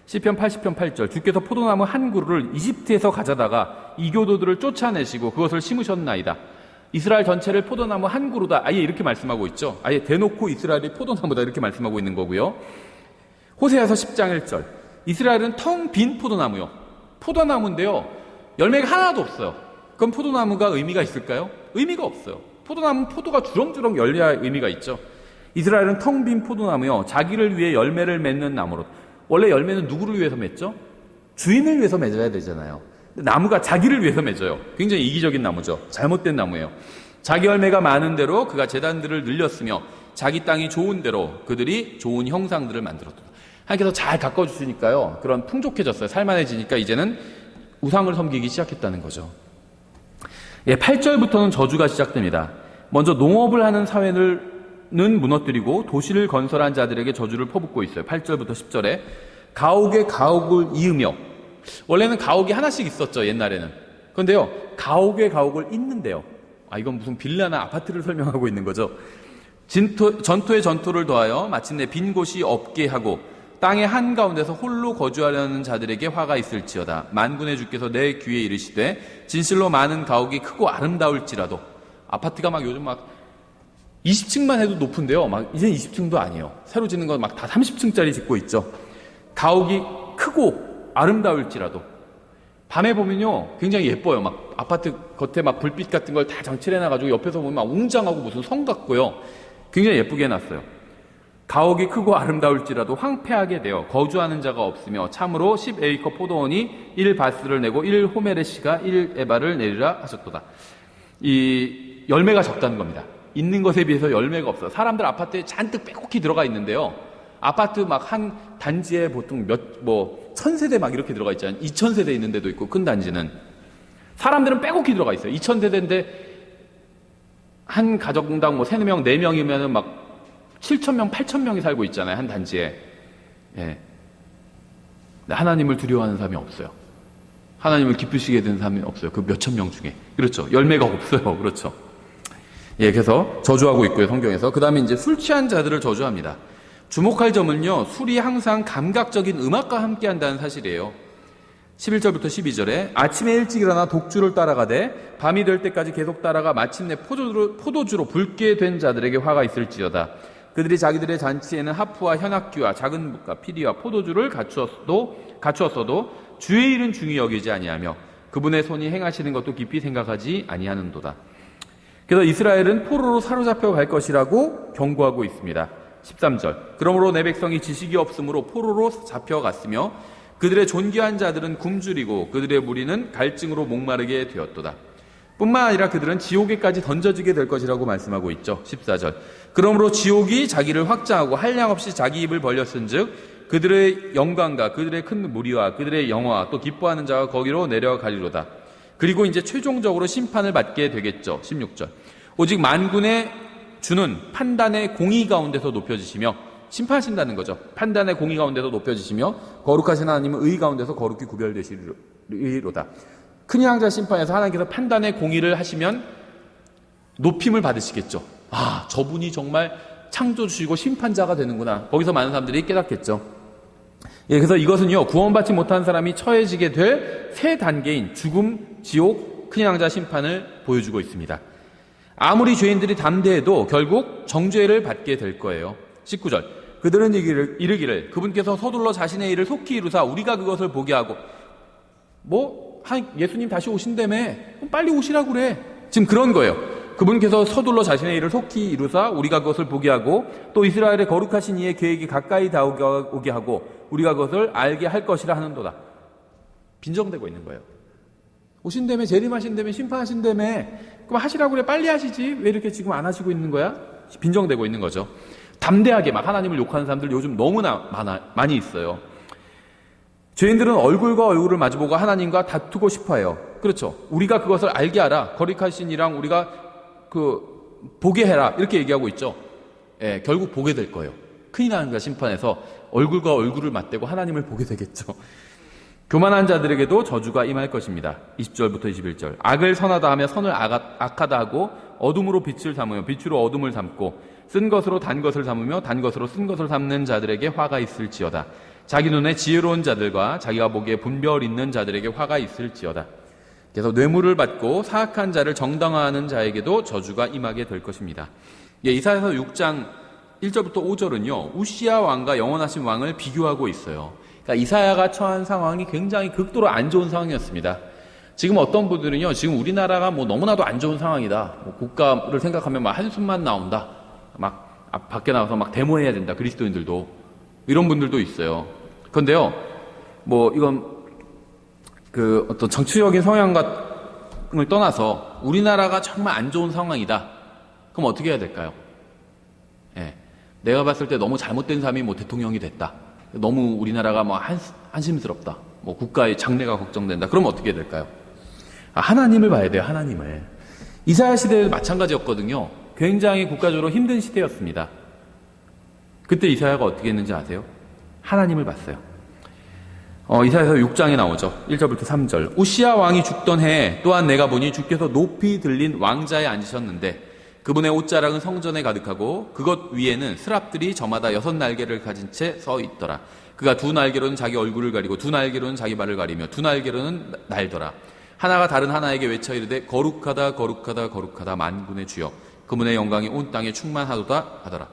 시편 80편 8절 주께서 포도나무 한 그루를 이집트에서 가져다가 이교도들을 쫓아내시고 그것을 심으셨나이다. 이스라엘 전체를 포도나무 한 그루다. 아예 이렇게 말씀하고 있죠. 아예 대놓고 이스라엘이 포도나무다 이렇게 말씀하고 있는 거고요. 호세아서 10장 1절 이스라엘은 텅 빈 포도나무요. 포도나무인데요. 열매가 하나도 없어요. 그럼 포도나무가 의미가 있을까요? 의미가 없어요. 포도나무는 포도가 주렁주렁 열려야 의미가 있죠. 이스라엘은 텅 빈 포도나무요. 자기를 위해 열매를 맺는 나무로. 원래 열매는 누구를 위해서 맺죠? 주인을 위해서 맺어야 되잖아요. 나무가 자기를 위해서 맺어요. 굉장히 이기적인 나무죠. 잘못된 나무예요. 자기 열매가 많은 대로 그가 제단들을 늘렸으며 자기 땅이 좋은 대로 그들이 좋은 형상들을 만들었다. 하나님께서 잘 가꿔주시니까요. 그런 풍족해졌어요. 살만해지니까 이제는 우상을 섬기기 시작했다는 거죠. 8절부터는 저주가 시작됩니다. 먼저 농업을 하는 사회는 무너뜨리고 도시를 건설한 자들에게 저주를 퍼붓고 있어요. 8절부터 10절에 가옥에 가옥을 이으며 원래는 가옥이 하나씩 있었죠. 옛날에는. 그런데요. 가옥에 가옥을 잇는데요. 이건 무슨 빌라나 아파트를 설명하고 있는 거죠. 전토에 전토를 더하여 마침내 빈 곳이 없게 하고 땅의 한가운데서 홀로 거주하려는 자들에게 화가 있을지어다. 만군의 주께서 내 귀에 이르시되 진실로 많은 가옥이 크고 아름다울지라도 아파트가 막 요즘 막 20층만 해도 높은데요. 막 이제 20층도 아니에요. 새로 짓는 건 막 다 30층짜리 짓고 있죠. 가옥이 크고 아름다울지라도 밤에 보면요 굉장히 예뻐요. 막 아파트 겉에 막 불빛 같은 걸 다 장치를 해놔가지고 옆에서 보면 막 웅장하고 무슨 성 같고요. 굉장히 예쁘게 해놨어요. 가옥이 크고 아름다울지라도 황폐하게 되어 거주하는 자가 없으며 참으로 10에이커 포도원이 1바스를 내고 1호메레시가 1에바를 내리라 하셨도다. 이 열매가 적다는 겁니다. 있는 것에 비해서 열매가 없어요. 사람들 아파트에 잔뜩 빼곡히 들어가 있는데요. 아파트 막 한 단지에 보통 1000세대 막 이렇게 들어가 있잖아요. 2000세대 있는 데도 있고 큰 단지는. 사람들은 빼곡히 들어가 있어요. 2000세대인데 한 가정당 3명, 4명이면은 막 7,000명, 8,000명이 살고 있잖아요, 한 단지에. 예. 하나님을 두려워하는 사람이 없어요. 하나님을 기쁘시게 되는 사람이 없어요. 그 몇천 명 중에. 그렇죠. 열매가 없어요. 그렇죠. 예, 그래서 저주하고 있고요, 성경에서. 그 다음에 이제 술 취한 자들을 저주합니다. 주목할 점은요, 술이 항상 감각적인 음악과 함께 한다는 사실이에요. 11절부터 12절에 아침에 일찍 일어나 독주를 따라가되 밤이 될 때까지 계속 따라가 마침내 포도주로 붉게 된 자들에게 화가 있을지어다. 그들이 자기들의 잔치에는 하프와 현악기와 작은 붓과 피리와 포도주를 갖추었어도 주의 일은 중히 여기지 아니하며 그분의 손이 행하시는 것도 깊이 생각하지 아니하는도다. 그래서 이스라엘은 포로로 사로잡혀 갈 것이라고 경고하고 있습니다. 13절 그러므로 내 백성이 지식이 없으므로 포로로 잡혀갔으며 그들의 존귀한 자들은 굶주리고 그들의 무리는 갈증으로 목마르게 되었도다. 뿐만 아니라 그들은 지옥에까지 던져지게 될 것이라고 말씀하고 있죠. 14절 그러므로 지옥이 자기를 확장하고 한량없이 자기 입을 벌렸은즉 그들의 영광과 그들의 큰 무리와 그들의 영화와 또 기뻐하는 자가 거기로 내려가리로다. 그리고 이제 최종적으로 심판을 받게 되겠죠. 16절 오직 만군의 주는 판단의 공의 가운데서 높여지시며 심판하신다는 거죠. 판단의 공의 가운데서 높여지시며 거룩하신 하나님은 의 가운데서 거룩히 구별되시리로다. 큰 양자 심판에서 하나님께서 판단의 공의를 하시면 높임을 받으시겠죠. 아, 저분이 정말 창조주시고 심판자가 되는구나. 거기서 많은 사람들이 깨닫겠죠. 예, 그래서 이것은요, 구원받지 못한 사람이 처해지게 될 세 단계인 죽음, 지옥, 큰 양자 심판을 보여주고 있습니다. 아무리 죄인들이 담대해도 결국 정죄를 받게 될 거예요. 19절 그들은 이르기를 그분께서 서둘러 자신의 일을 속히 이루사 우리가 그것을 보게 하고 예수님 다시 오신다며 빨리 오시라고 그래. 지금 그런 거예요. 그분께서 서둘러 자신의 일을 속히 이루사 우리가 그것을 보게 하고 또 이스라엘의 거룩하신 이의 계획이 가까이 다오게 하고 우리가 그것을 알게 할 것이라 하는도다. 빈정되고 있는 거예요. 오신다며 재림하신다며 심판하신다며 그럼 하시라고 그래. 빨리 하시지. 왜 이렇게 지금 안 하시고 있는 거야? 빈정되고 있는 거죠. 담대하게 막 하나님을 욕하는 사람들 요즘 너무나 많이 있어요. 죄인들은 얼굴과 얼굴을 마주보고 하나님과 다투고 싶어해요. 그렇죠. 우리가 그것을 알게 하라. 거룩하신 이랑 우리가 보게 해라. 이렇게 얘기하고 있죠. 예, 결국 보게 될 거예요. 큰일 나는 심판에서 얼굴과 얼굴을 맞대고 하나님을 보게 되겠죠. 교만한 자들에게도 저주가 임할 것입니다. 20절부터 21절 악을 선하다 하며 선을 악하다 하고 어둠으로 빛을 삼으며 빛으로 어둠을 삼고 쓴 것으로 단 것을 삼으며 단 것으로 쓴 것을 삼는 자들에게 화가 있을지어다. 자기 눈에 지혜로운 자들과 자기가 보기에 분별 있는 자들에게 화가 있을지어다. 그래서 뇌물을 받고 사악한 자를 정당화하는 자에게도 저주가 임하게 될 것입니다. 예, 이사야서 6장 1절부터 5절은요. 우시야 왕과 영원하신 왕을 비교하고 있어요. 그러니까 이사야가 처한 상황이 굉장히 극도로 안 좋은 상황이었습니다. 지금 어떤 분들은요. 지금 우리나라가 너무나도 안 좋은 상황이다. 국가를 생각하면 막 한숨만 나온다. 막 밖에 나가서 막 데모해야 된다. 그리스도인들도. 이런 분들도 있어요. 그런데요. 이건 어떤 정치적인 성향을 떠나서 우리나라가 정말 안 좋은 상황이다. 그럼 어떻게 해야 될까요? 예. 내가 봤을 때 너무 잘못된 사람이 대통령이 됐다. 너무 우리나라가 한심스럽다. 국가의 장래가 걱정된다. 그럼 어떻게 해야 될까요? 하나님을 봐야 돼요. 하나님을. 이사야 시대도 마찬가지였거든요. 굉장히 국가적으로 힘든 시대였습니다. 그때 이사야가 어떻게 했는지 아세요? 하나님을 봤어요. 이사야서 6장에 나오죠. 1절부터 3절. 우시야 왕이 죽던 해에 또한 내가 보니 주께서 높이 들린 왕자에 앉으셨는데 그분의 옷자락은 성전에 가득하고 그것 위에는 스랍들이 저마다 6날개를 가진 채 서 있더라. 그가 2날개로는 자기 얼굴을 가리고 2날개로는 자기 발을 가리며 2날개로는 날더라. 하나가 다른 하나에게 외쳐 이르되 거룩하다 거룩하다 거룩하다 만군의 주여 그분의 영광이 온 땅에 충만하도다 하더라.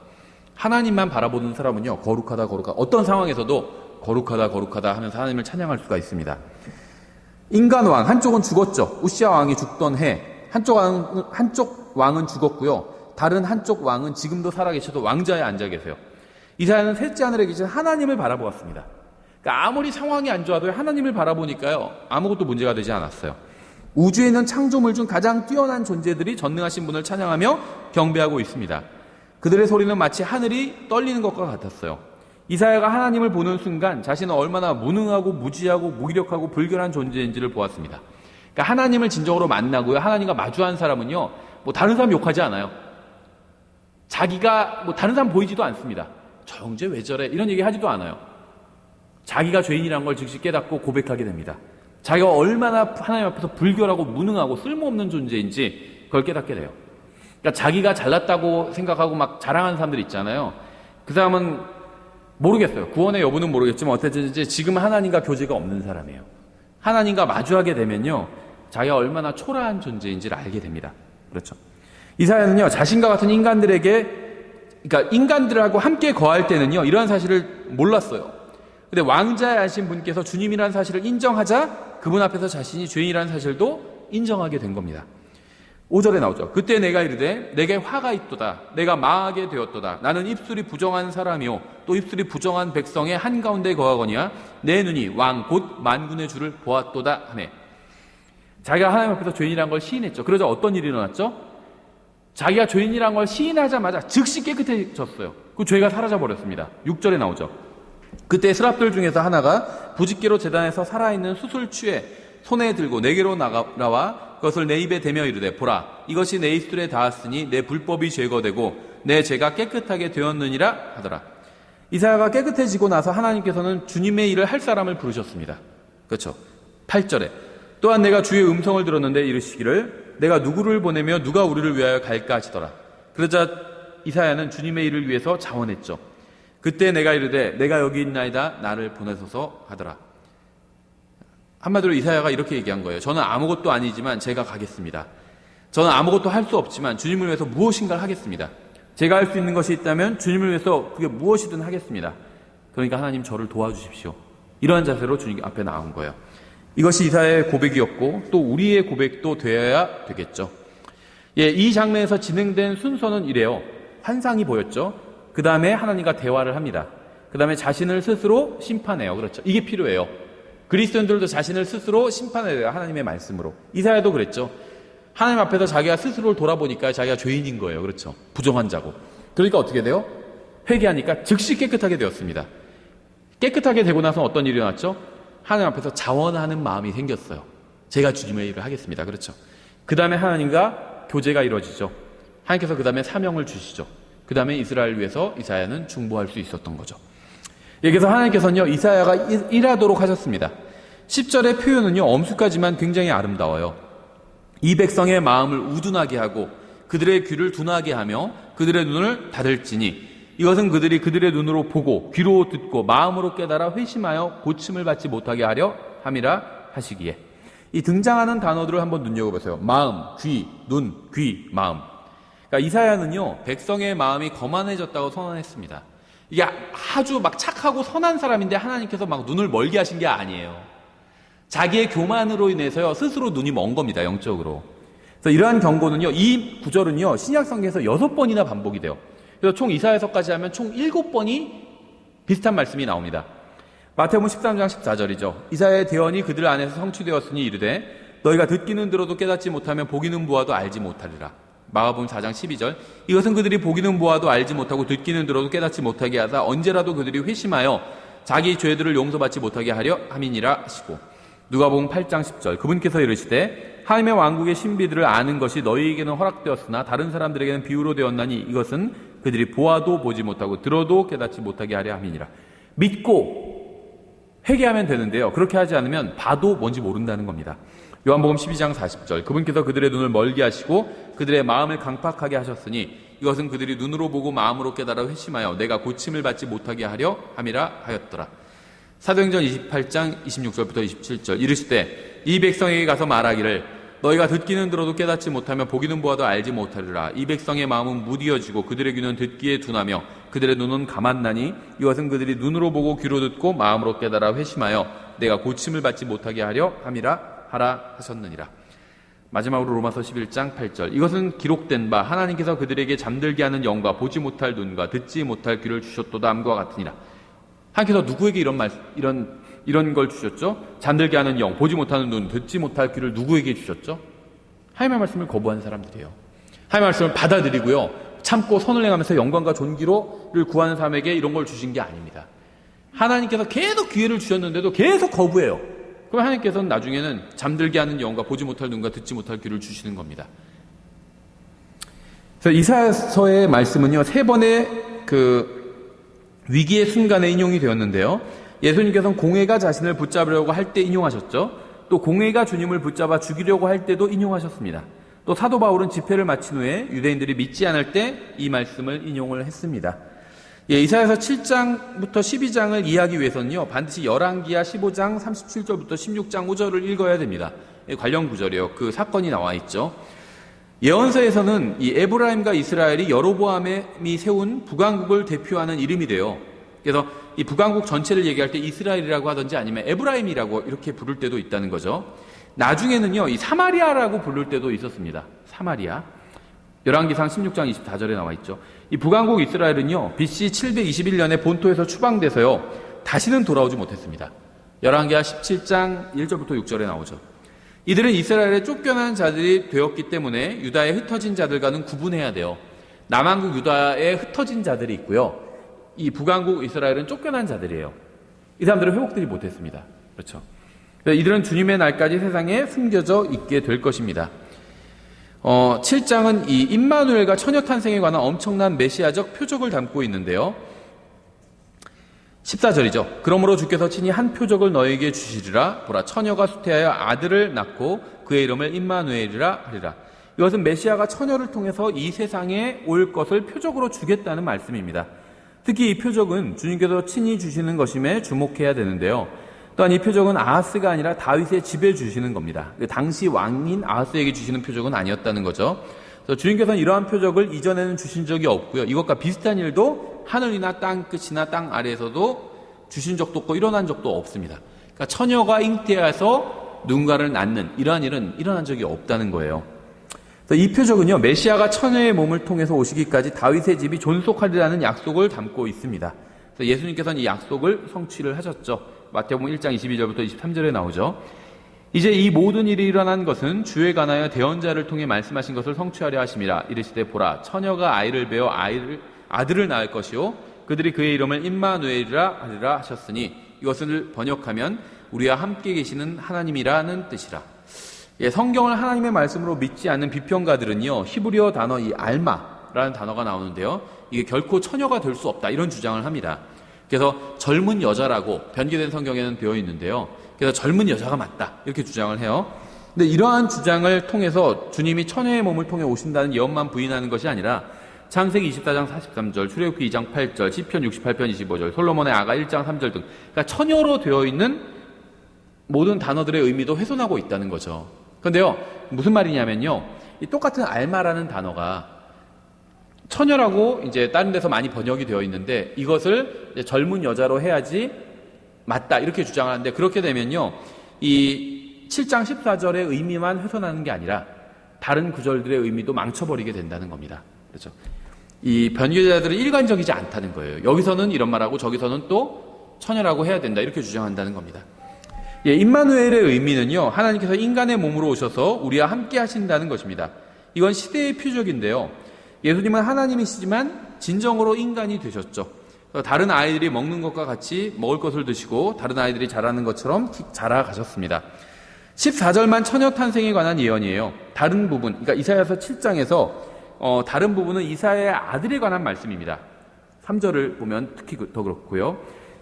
하나님만 바라보는 사람은요. 거룩하다 거룩하다. 어떤 상황에서도 거룩하다 거룩하다 하면서 하나님을 찬양할 수가 있습니다. 인간 왕 한쪽은 죽었죠. 우시야 왕이 죽던 해 한쪽 왕은 죽었고요. 다른 한쪽 왕은 지금도 살아계셔도 왕자에 앉아 계세요. 이사야는 셋째 하늘에 계신 하나님을 바라보았습니다. 그러니까 아무리 상황이 안 좋아도 하나님을 바라보니까요. 아무것도 문제가 되지 않았어요. 우주에 있는 창조물 중 가장 뛰어난 존재들이 전능하신 분을 찬양하며 경배하고 있습니다. 그들의 소리는 마치 하늘이 떨리는 것과 같았어요. 이사야가 하나님을 보는 순간 자신은 얼마나 무능하고 무지하고 무기력하고 불결한 존재인지를 보았습니다. 그러니까 하나님을 진정으로 만나고요. 하나님과 마주한 사람은요. 다른 사람 욕하지 않아요. 자기가 뭐 다른 사람 보이지도 않습니다. 저 형제 왜 저래? 이런 얘기 하지도 않아요. 자기가 죄인이라는 걸 즉시 깨닫고 고백하게 됩니다. 자기가 얼마나 하나님 앞에서 불결하고 무능하고 쓸모없는 존재인지 그걸 깨닫게 돼요. 그러니까 자기가 잘났다고 생각하고 막 자랑하는 사람들 있잖아요. 그 사람은 모르겠어요. 구원의 여부는 모르겠지만 어쨌든지 지금 하나님과 교제가 없는 사람이에요. 하나님과 마주하게 되면요, 자기가 얼마나 초라한 존재인지를 알게 됩니다. 그렇죠. 이사야는요, 자신과 같은 인간들에게, 그러니까 인간들하고 함께 거할 때는요, 이러한 사실을 몰랐어요. 근데 왕자에 하신 분께서 주님이라는 사실을 인정하자 그분 앞에서 자신이 죄인이라는 사실도 인정하게 된 겁니다. 5절에 나오죠. 그때 내가 이르되 내게 화가 있도다. 내가 망하게 되었도다. 나는 입술이 부정한 사람이요 또 입술이 부정한 백성의 한가운데 거하거니와 내 눈이 왕 곧 만군의 주를 보았도다 하네. 자기가 하나님 앞에서 죄인이라는 걸 시인했죠. 그러자 어떤 일이 일어났죠? 자기가 죄인이라는 걸 시인하자마자 즉시 깨끗해졌어요. 그 죄가 사라져 버렸습니다. 6절에 나오죠. 그때 스랍들 중에서 하나가 부짓개로 제단에서 살아있는 수술취에 손에 들고 내게로 나와 그것을 내 입에 대며 이르되 보라 이것이 내 입술에 닿았으니 내 불법이 제거되고 내 죄가 깨끗하게 되었느니라 하더라. 이사야가 깨끗해지고 나서 하나님께서는 주님의 일을 할 사람을 부르셨습니다. 그렇죠. 8절에 또한 내가 주의 음성을 들었는데 이르시기를 내가 누구를 보내며 누가 우리를 위하여 갈까 하시더라. 그러자 이사야는 주님의 일을 위해서 자원했죠. 그때 내가 이르되 내가 여기 있나이다 나를 보내소서 하더라. 한마디로 이사야가 이렇게 얘기한 거예요. 저는 아무것도 아니지만 제가 가겠습니다. 저는 아무것도 할 수 없지만 주님을 위해서 무엇인가를 하겠습니다. 제가 할 수 있는 것이 있다면 주님을 위해서 그게 무엇이든 하겠습니다. 그러니까 하나님 저를 도와주십시오. 이러한 자세로 주님 앞에 나온 거예요. 이것이 이사야의 고백이었고 또 우리의 고백도 되어야 되겠죠. 예, 이 장면에서 진행된 순서는 이래요. 환상이 보였죠. 그 다음에 하나님과 대화를 합니다. 그 다음에 자신을 스스로 심판해요. 그렇죠. 이게 필요해요. 그리스도인들도 자신을 스스로 심판해야 돼요. 하나님의 말씀으로. 이사야도 그랬죠. 하나님 앞에서 자기가 스스로를 돌아보니까 자기가 죄인인 거예요. 그렇죠. 부정한 자고. 그러니까 어떻게 돼요? 회개하니까 즉시 깨끗하게 되었습니다. 깨끗하게 되고 나서 어떤 일이 일어났죠? 하나님 앞에서 자원하는 마음이 생겼어요. 제가 주님의 일을 하겠습니다. 그렇죠. 그 다음에 하나님과 교제가 이루어지죠. 하나님께서 그 다음에 사명을 주시죠. 그 다음에 이스라엘을 위해서 이사야는 중보할 수 있었던 거죠. 여기서 하나님께서는요, 이사야가 일하도록 하셨습니다. 10절의 표현은요, 엄숙하지만 굉장히 아름다워요. 이 백성의 마음을 우둔하게 하고 그들의 귀를 둔하게 하며 그들의 눈을 닫을지니 이것은 그들이 그들의 눈으로 보고 귀로 듣고 마음으로 깨달아 회심하여 고침을 받지 못하게 하려 함이라 하시기에. 이 등장하는 단어들을 한번 눈여겨보세요. 마음, 귀, 눈, 귀, 마음. 그러니까 이사야는요, 백성의 마음이 거만해졌다고 선언했습니다. 이게 아주 막 착하고 선한 사람인데 하나님께서 막 눈을 멀게 하신 게 아니에요. 자기의 교만으로 인해서요, 스스로 눈이 먼 겁니다, 영적으로. 그래서 이러한 경고는요, 이 구절은요, 신약성경에서 6번이나 반복이 돼요. 그래서 총 이사야서까지 하면 총 7번이 비슷한 말씀이 나옵니다. 마태복음 13장 14절이죠. 이사야의 대언이 그들 안에서 성취되었으니 이르되 너희가 듣기는 들어도 깨닫지 못하면 보기는 보아도 알지 못하리라. 마가복음 4장 12절 이것은 그들이 보기는 보아도 알지 못하고 듣기는 들어도 깨닫지 못하게 하사 언제라도 그들이 회심하여 자기 죄들을 용서받지 못하게 하려 함이니라 하시고 누가복음 8장 10절 그분께서 이르시되 하나님의 왕국의 신비들을 아는 것이 너희에게는 허락되었으나 다른 사람들에게는 비유로 되었나니 이것은 그들이 보아도 보지 못하고 들어도 깨닫지 못하게 하려 함이니라. 믿고 회개하면 되는데요. 그렇게 하지 않으면 봐도 뭔지 모른다는 겁니다. 요한복음 12장 40절 그분께서 그들의 눈을 멀게 하시고 그들의 마음을 강팍하게 하셨으니 이것은 그들이 눈으로 보고 마음으로 깨달아 회심하여 내가 고침을 받지 못하게 하려 함이라 하였더라. 사도행전 28장 26절부터 27절 이르시되 이 백성에게 가서 말하기를 너희가 듣기는 들어도 깨닫지 못하며 보기는 보아도 알지 못하리라. 이 백성의 마음은 무디어지고 그들의 귀는 듣기에 둔하며 그들의 눈은 감았나니 이것은 그들이 눈으로 보고 귀로 듣고 마음으로 깨달아 회심하여 내가 고침을 받지 못하게 하려 함이라 하라 하셨느니라. 마지막으로 로마서 11장 8절 이것은 기록된 바 하나님께서 그들에게 잠들게 하는 영과 보지 못할 눈과 듣지 못할 귀를 주셨도다 함과 같으니라. 하나님께서 누구에게 이런 걸 주셨죠? 잠들게 하는 영, 보지 못하는 눈, 듣지 못할 귀를 누구에게 주셨죠? 하나님의 말씀을 거부한 사람들이에요. 하나님의 말씀을 받아들이고요, 참고 선을 행하면서 영광과 존귀를 구하는 사람에게 이런 걸 주신 게 아닙니다. 하나님께서 계속 기회를 주셨는데도 계속 거부해요. 그럼 하나님께서는 나중에는 잠들게 하는 영과 보지 못할 눈과 듣지 못할 귀를 주시는 겁니다. 그래서 이사야서의 말씀은요, 세 번의 위기의 순간에 인용이 되었는데요. 예수님께서는 공회가 자신을 붙잡으려고 할 때 인용하셨죠. 또 공회가 주님을 붙잡아 죽이려고 할 때도 인용하셨습니다. 또 사도 바울은 집회를 마친 후에 유대인들이 믿지 않을 때 이 말씀을 인용을 했습니다. 이사야서 7장부터 12장을 이해하기 위해서는요, 반드시 열왕기하 15장 37절부터 16장 5절을 읽어야 됩니다. 관련 구절이에요. 그 사건이 나와 있죠. 예언서에서는 이 에브라임과 이스라엘이 여로보암이 세운 북왕국을 대표하는 이름이 돼요. 그래서 이 북왕국 전체를 얘기할 때 이스라엘이라고 하든지 아니면 에브라임이라고 이렇게 부를 때도 있다는 거죠. 나중에는요, 이 사마리아라고 부를 때도 있었습니다. 사마리아. 열왕기상 16장 24절에 나와 있죠. 이 북왕국 이스라엘은요, BC 721년에 본토에서 추방돼서요, 다시는 돌아오지 못했습니다. 열왕기하 17장 1절부터 6절에 나오죠. 이들은 이스라엘에 쫓겨난 자들이 되었기 때문에 유다에 흩어진 자들과는 구분해야 돼요. 남왕국 유다에 흩어진 자들이 있고요. 이 북왕국 이스라엘은 쫓겨난 자들이에요. 이 사람들은 회복되지 못했습니다. 그렇죠. 이들은 주님의 날까지 세상에 숨겨져 있게 될 것입니다. 7장은 이 임마누엘과 처녀 탄생에 관한 엄청난 메시아적 표적을 담고 있는데요. 14절이죠. 그러므로 주께서 친히 한 표적을 너에게 주시리라. 보라, 처녀가 수태하여 아들을 낳고 그의 이름을 임마누엘이라 하리라. 이것은 메시아가 처녀를 통해서 이 세상에 올 것을 표적으로 주겠다는 말씀입니다. 특히 이 표적은 주님께서 친히 주시는 것임에 주목해야 되는데요. 또한 이 표적은 아하스가 아니라 다윗의 집에 주시는 겁니다. 당시 왕인 아하스에게 주시는 표적은 아니었다는 거죠. 그래서 주님께서는 이러한 표적을 이전에는 주신 적이 없고요. 이것과 비슷한 일도 하늘이나 땅 끝이나 땅 아래에서도 주신 적도 없고 일어난 적도 없습니다. 그러니까 처녀가 잉태해서 누군가를 낳는 이러한 일은 일어난 적이 없다는 거예요. 그래서 이 표적은요, 메시아가 처녀의 몸을 통해서 오시기까지 다윗의 집이 존속하리라는 약속을 담고 있습니다. 그래서 예수님께서는 이 약속을 성취를 하셨죠. 마태복음 1장 22절부터 23절에 나오죠. 이제 이 모든 일이 일어난 것은 주에 관하여 대언자를 통해 말씀하신 것을 성취하려 하심이라. 이르시되 보라, 처녀가 아이를 베어 아들을 낳을 것이요 그들이 그의 이름을 임마누엘이라 하리라 하셨으니, 이것을 번역하면 우리와 함께 계시는 하나님이라는 뜻이라. 성경을 하나님의 말씀으로 믿지 않는 비평가들은요, 히브리어 단어 이 알마라는 단어가 나오는데요, 이게 결코 처녀가 될 수 없다 이런 주장을 합니다. 그래서 젊은 여자라고 변기된 성경에는 되어 있는데요, 그래서 젊은 여자가 맞다 이렇게 주장을 해요. 근데 이러한 주장을 통해서 주님이 처녀의 몸을 통해 오신다는 예언만 부인하는 것이 아니라 창세기 24장 43절, 출애굽기 2장 8절, 시편 68편 25절, 솔로몬의 아가 1장 3절 등, 그러니까 처녀로 되어 있는 모든 단어들의 의미도 훼손하고 있다는 거죠. 그런데요, 무슨 말이냐면요, 이 똑같은 알마라는 단어가 처녀라고 이제 다른 데서 많이 번역이 되어 있는데, 이것을 이제 젊은 여자로 해야지 맞다 이렇게 주장하는데, 그렇게 되면요, 이 7장 14절의 의미만 훼손하는 게 아니라 다른 구절들의 의미도 망쳐버리게 된다는 겁니다. 그렇죠? 이 변교자들은 일관적이지 않다는 거예요. 여기서는 이런 말하고 저기서는 또 처녀라고 해야 된다 이렇게 주장한다는 겁니다. 임마누엘의 의미는요, 하나님께서 인간의 몸으로 오셔서 우리와 함께 하신다는 것입니다. 이건 시대의 표적인데요, 예수님은 하나님이시지만 진정으로 인간이 되셨죠. 다른 아이들이 먹는 것과 같이 먹을 것을 드시고 다른 아이들이 자라는 것처럼 자라가셨습니다. 14절만 처녀 탄생에 관한 예언이에요. 다른 부분, 그러니까 이사야서 7장에서 다른 부분은 이사야의 아들에 관한 말씀입니다. 3절을 보면 특히 더 그렇고요.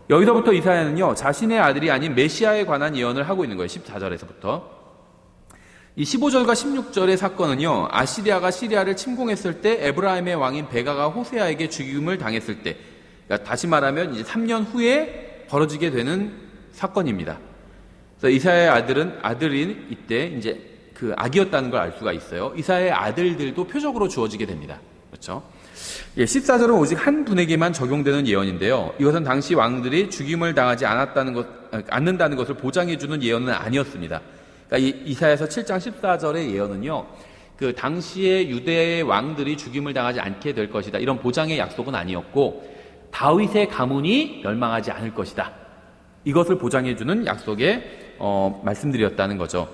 여기서부터 이사야는요, 자신의 아들이 아닌 메시아에 관한 예언을 하고 있는 거예요. 14절에서부터. 이 15절과 16절의 사건은요, 아시리아가 시리아를 침공했을 때 에브라임의 왕인 베가가 호세아에게 죽임을 당했을 때, 그러니까 다시 말하면 이제 3년 후에 벌어지게 되는 사건입니다. 그래서 이사야의 아들인 이때 이제 그 악이었다는 걸 알 수가 있어요. 이사야의 아들들도 표적으로 주어지게 됩니다. 그렇죠? 14절은 오직 한 분에게만 적용되는 예언인데요, 이것은 당시 왕들이 죽임을 당하지 않는다는 것을 보장해주는 예언은 아니었습니다. 그러니까 이사야서 7장 14절의 예언은요, 그 당시의 유대의 왕들이 죽임을 당하지 않게 될 것이다 이런 보장의 약속은 아니었고, 다윗의 가문이 멸망하지 않을 것이다 이것을 보장해주는 약속의 말씀드렸다는 거죠.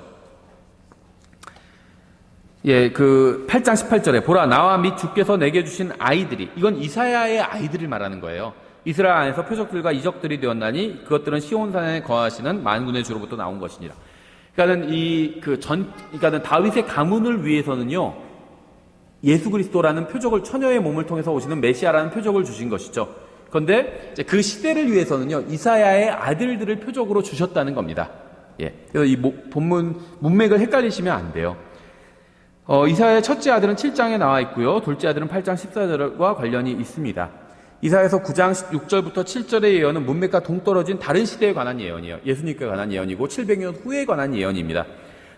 그 8장 18절에 보라, 나와 및 주께서 내게 주신 아이들이, 이건 이사야의 아이들을 말하는 거예요. 이스라엘 안에서 표적들과 이적들이 되었나니 그것들은 시온산에 거하시는 만군의 주로부터 나온 것이니라. 그러니까는 그러니까는 다윗의 가문을 위해서는요, 예수 그리스도라는 표적을, 처녀의 몸을 통해서 오시는 메시아라는 표적을 주신 것이죠. 그런데 그 시대를 위해서는요, 이사야의 아들들을 표적으로 주셨다는 겁니다. 예. 그래서 이 본문 문맥을 헷갈리시면 안 돼요. 이사야의 첫째 아들은 7장에 나와 있고요. 둘째 아들은 8장 14절과 관련이 있습니다. 이사야에서 9장 6절부터 7절의 예언은 문맥과 동떨어진 다른 시대에 관한 예언이에요. 예수님께 관한 예언이고 700년 후에 관한 예언입니다.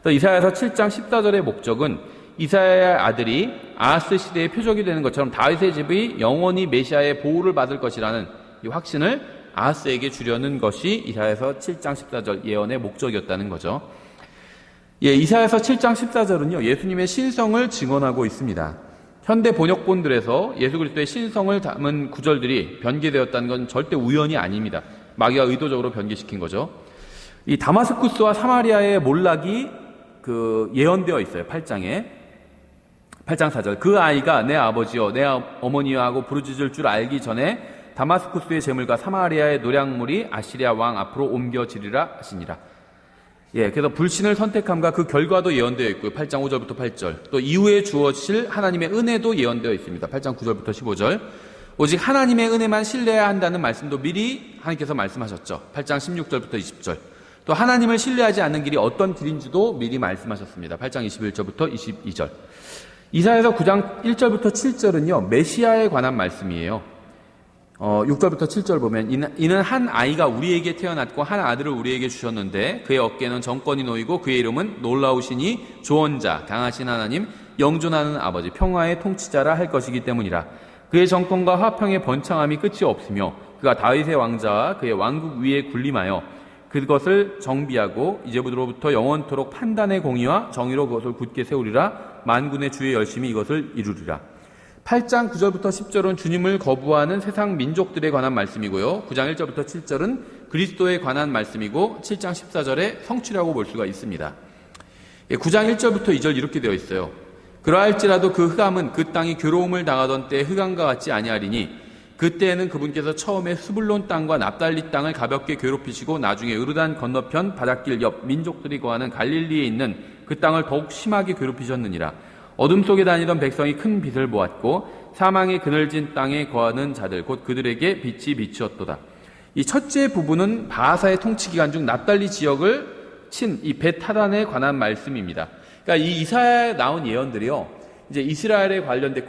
그래서 이사야에서 7장 14절의 목적은 이사야의 아들이 아하스 시대의 표적이 되는 것처럼 다윗의 집이 영원히 메시아의 보호를 받을 것이라는 이 확신을 아하스에게 주려는 것이 이사야에서 7장 14절 예언의 목적이었다는 거죠. 예, 이사야에서 7장 14절은요, 예수님의 신성을 증언하고 있습니다. 현대 번역본들에서 예수 그리스도의 신성을 담은 구절들이 변개되었다는 건 절대 우연이 아닙니다. 마귀가 의도적으로 변개시킨 거죠. 이 다마스쿠스와 사마리아의 몰락이 예언되어 있어요. 8장 4절. 그 아이가 내 아버지여 내 어머니여 하고 부르짖을 줄 알기 전에 다마스쿠스의 재물과 사마리아의 노략물이 아시리아 왕 앞으로 옮겨지리라 하시니라. 예, 그래서 불신을 선택함과 그 결과도 예언되어 있고요. 8장 5절부터 8절. 또 이후에 주어질 하나님의 은혜도 예언되어 있습니다. 8장 9절부터 15절. 오직 하나님의 은혜만 신뢰해야 한다는 말씀도 미리 하나님께서 말씀하셨죠. 8장 16절부터 20절. 또 하나님을 신뢰하지 않는 길이 어떤 길인지도 미리 말씀하셨습니다. 8장 21절부터 22절. 이사야에서 9장 1절부터 7절은요, 메시아에 관한 말씀이에요. 6절부터 7절 보면 이는 한 아이가 우리에게 태어났고 한 아들을 우리에게 주셨는데 그의 어깨에는 정권이 놓이고 그의 이름은 놀라우시니 조언자, 강하신 하나님, 영존하는 아버지, 평화의 통치자라 할 것이기 때문이라. 그의 정권과 화평의 번창함이 끝이 없으며 그가 다윗의 왕자와 그의 왕국 위에 군림하여 그것을 정비하고 이제부터로부터 영원토록 판단의 공의와 정의로 그것을 굳게 세우리라. 만군의 주의 열심히 이것을 이루리라. 8장 9절부터 10절은 주님을 거부하는 세상 민족들에 관한 말씀이고요. 9장 1절부터 7절은 그리스도에 관한 말씀이고 7장 14절에 성취라고 볼 수가 있습니다. 9장 1절부터 2절 이렇게 되어 있어요. 그러할지라도 그 흑암은 그 땅이 괴로움을 당하던 때의 흑암과 같지 아니하리니 그때에는 그분께서 처음에 스불론 땅과 납달리 땅을 가볍게 괴롭히시고 나중에 요르단 건너편 바닷길 옆 민족들이 거하는 갈릴리에 있는 그 땅을 더욱 심하게 괴롭히셨느니라. 어둠 속에 다니던 백성이 큰 빛을 보았고 사망의 그늘진 땅에 거하는 자들 곧 그들에게 빛이 비추었도다. 이 첫째 부분은 바하사의 통치 기간 중 납달리 지역을 친 이 벳하단에 관한 말씀입니다. 그러니까 이 이사야에 나온 예언들이요, 이제 이스라엘에 관련된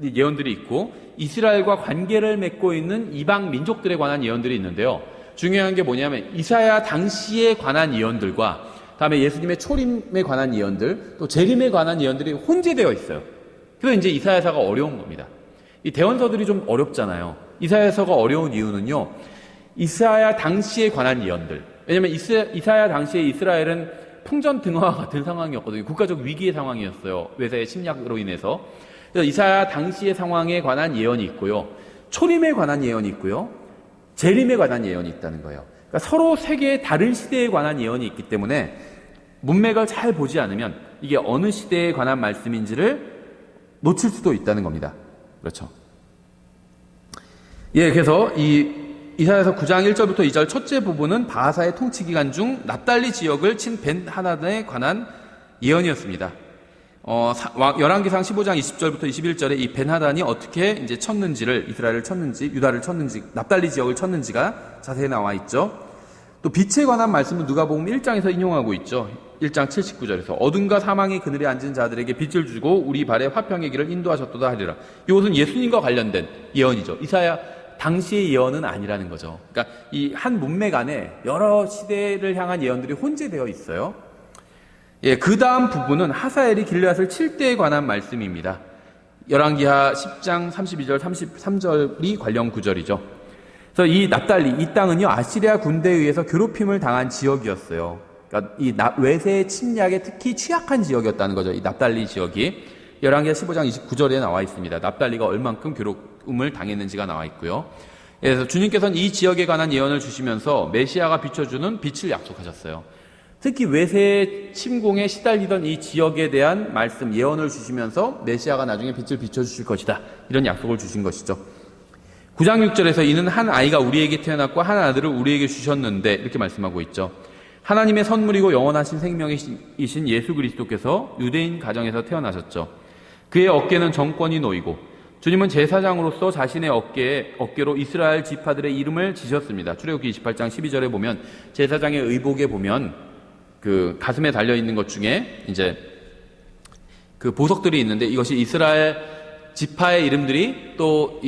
예언들이 있고 이스라엘과 관계를 맺고 있는 이방 민족들에 관한 예언들이 있는데요. 중요한 게 뭐냐면 이사야 당시에 관한 예언들과 다음에 예수님의 초림에 관한 예언들, 또 재림에 관한 예언들이 혼재되어 있어요. 그래서 이제 이사야서가 어려운 겁니다. 이 대원서들이 좀 어렵잖아요. 이사야서가 어려운 이유는요, 이사야 당시에 관한 예언들. 왜냐면 이사야 당시에 이스라엘은 풍전등화와 같은 상황이었거든요. 국가적 위기의 상황이었어요. 외세의 침략으로 인해서. 그래서 이사야 당시의 상황에 관한 예언이 있고요. 초림에 관한 예언이 있고요. 재림에 관한 예언이 있다는 거예요. 그러니까 서로 세 개의 다른 시대에 관한 예언이 있기 때문에 문맥을 잘 보지 않으면 이게 어느 시대에 관한 말씀인지를 놓칠 수도 있다는 겁니다. 그렇죠. 예, 그래서 이사야서 9장 1절부터 2절 첫째 부분은 바하사의 통치 기간 중 납달리 지역을 친 벤하닷에 관한 예언이었습니다. 열왕기상 15장 20절부터 21절에 이 벤하단이 어떻게 이제 쳤는지를, 이스라엘을 쳤는지, 유다를 쳤는지, 납달리 지역을 쳤는지가 자세히 나와 있죠. 또 빛에 관한 말씀은 누가복음 1장에서 인용하고 있죠. 1장 79절에서 어둠과 사망의 그늘에 앉은 자들에게 빛을 주고 우리 발에 화평의 길을 인도하셨도다 하리라. 이것은 예수님과 관련된 예언이죠. 이사야 당시의 예언은 아니라는 거죠. 그러니까 이 한 문맥 안에 여러 시대를 향한 예언들이 혼재되어 있어요. 예, 그 다음 부분은 하사엘이 길르앗을 칠 때에 관한 말씀입니다. 열왕기하 10장 32절 33절이 관련 구절이죠. 그래서 이 납달리, 이 땅은요, 아시리아 군대에 의해서 괴롭힘을 당한 지역이었어요. 그러니까 이 외세의 침략에 특히 취약한 지역이었다는 거죠. 이 납달리 지역이. 열왕기하 15장 29절에 나와 있습니다. 납달리가 얼만큼 괴롭힘을 당했는지가 나와 있고요. 그래서 주님께서는 이 지역에 관한 예언을 주시면서 메시아가 비춰주는 빛을 약속하셨어요. 특히 외세의 침공에 시달리던 이 지역에 대한 말씀, 예언을 주시면서 메시아가 나중에 빛을 비춰주실 것이다. 이런 약속을 주신 것이죠. 9장 6절에서 이는 한 아이가 우리에게 태어났고 한 아들을 우리에게 주셨는데 이렇게 말씀하고 있죠. 하나님의 선물이고 영원하신 생명이신 예수 그리스도께서 유대인 가정에서 태어나셨죠. 그의 어깨는 정권이 놓이고 주님은 제사장으로서 자신의 어깨로 이스라엘 지파들의 이름을 지셨습니다. 출애굽기 28장 12절에 보면 제사장의 의복에 보면 그 가슴에 달려 있는 것 중에 이제 그 보석들이 있는데 이것이 이스라엘 지파의 이름들이 또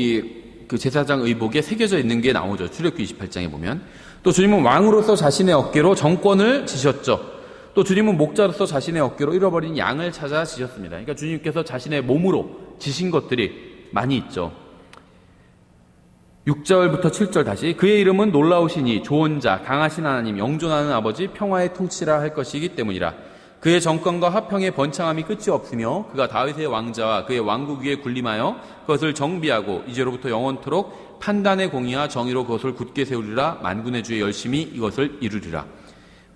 그 제사장 의복에 새겨져 있는 게 나오죠. 출애굽기 28장에 보면. 또 주님은 왕으로서 자신의 어깨로 정권을 지셨죠. 또 주님은 목자로서 자신의 어깨로 잃어버린 양을 찾아 지셨습니다. 그러니까 주님께서 자신의 몸으로 지신 것들이 많이 있죠. 6절부터 7절 다시. 그의 이름은 놀라우시니 좋은 자, 강하신 하나님, 영존하는 아버지, 평화의 통치라 할 것이기 때문이라. 그의 정권과 화평의 번창함이 끝이 없으며 그가 다윗의 왕자와 그의 왕국 위에 군림하여 그것을 정비하고 이제로부터 영원토록 판단의 공의와 정의로 그것을 굳게 세우리라. 만군의 주의 열심히 이것을 이루리라.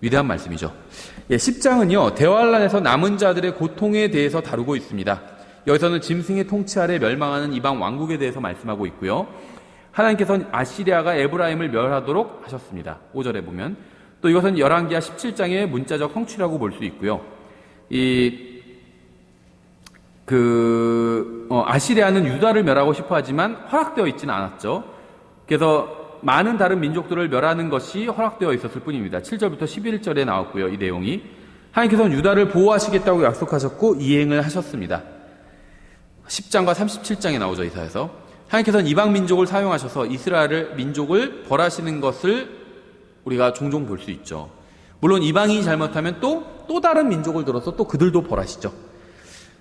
위대한 말씀이죠. 10장은요 대환란에서 남은 자들의 고통에 대해서 다루고 있습니다. 여기서는 짐승의 통치 아래 멸망하는 이방 왕국에 대해서 말씀하고 있고요. 하나님께서는 아시리아가 에브라임을 멸하도록 하셨습니다. 5절에 보면. 또 이것은 열왕기하 17장의 문자적 성취라고 볼 수 있고요. 아시리아는 유다를 멸하고 싶어 하지만 허락되어 있지는 않았죠. 그래서 많은 다른 민족들을 멸하는 것이 허락되어 있었을 뿐입니다. 7절부터 11절에 나왔고요. 이 내용이. 하나님께서는 유다를 보호하시겠다고 약속하셨고 이행을 하셨습니다. 10장과 37장에 나오죠. 이사야서. 하나님께서는 이방 민족을 사용하셔서 이스라엘 민족을 벌하시는 것을 우리가 종종 볼 수 있죠. 물론 이방인이 잘못하면 또 다른 민족을 들어서 또 그들도 벌하시죠.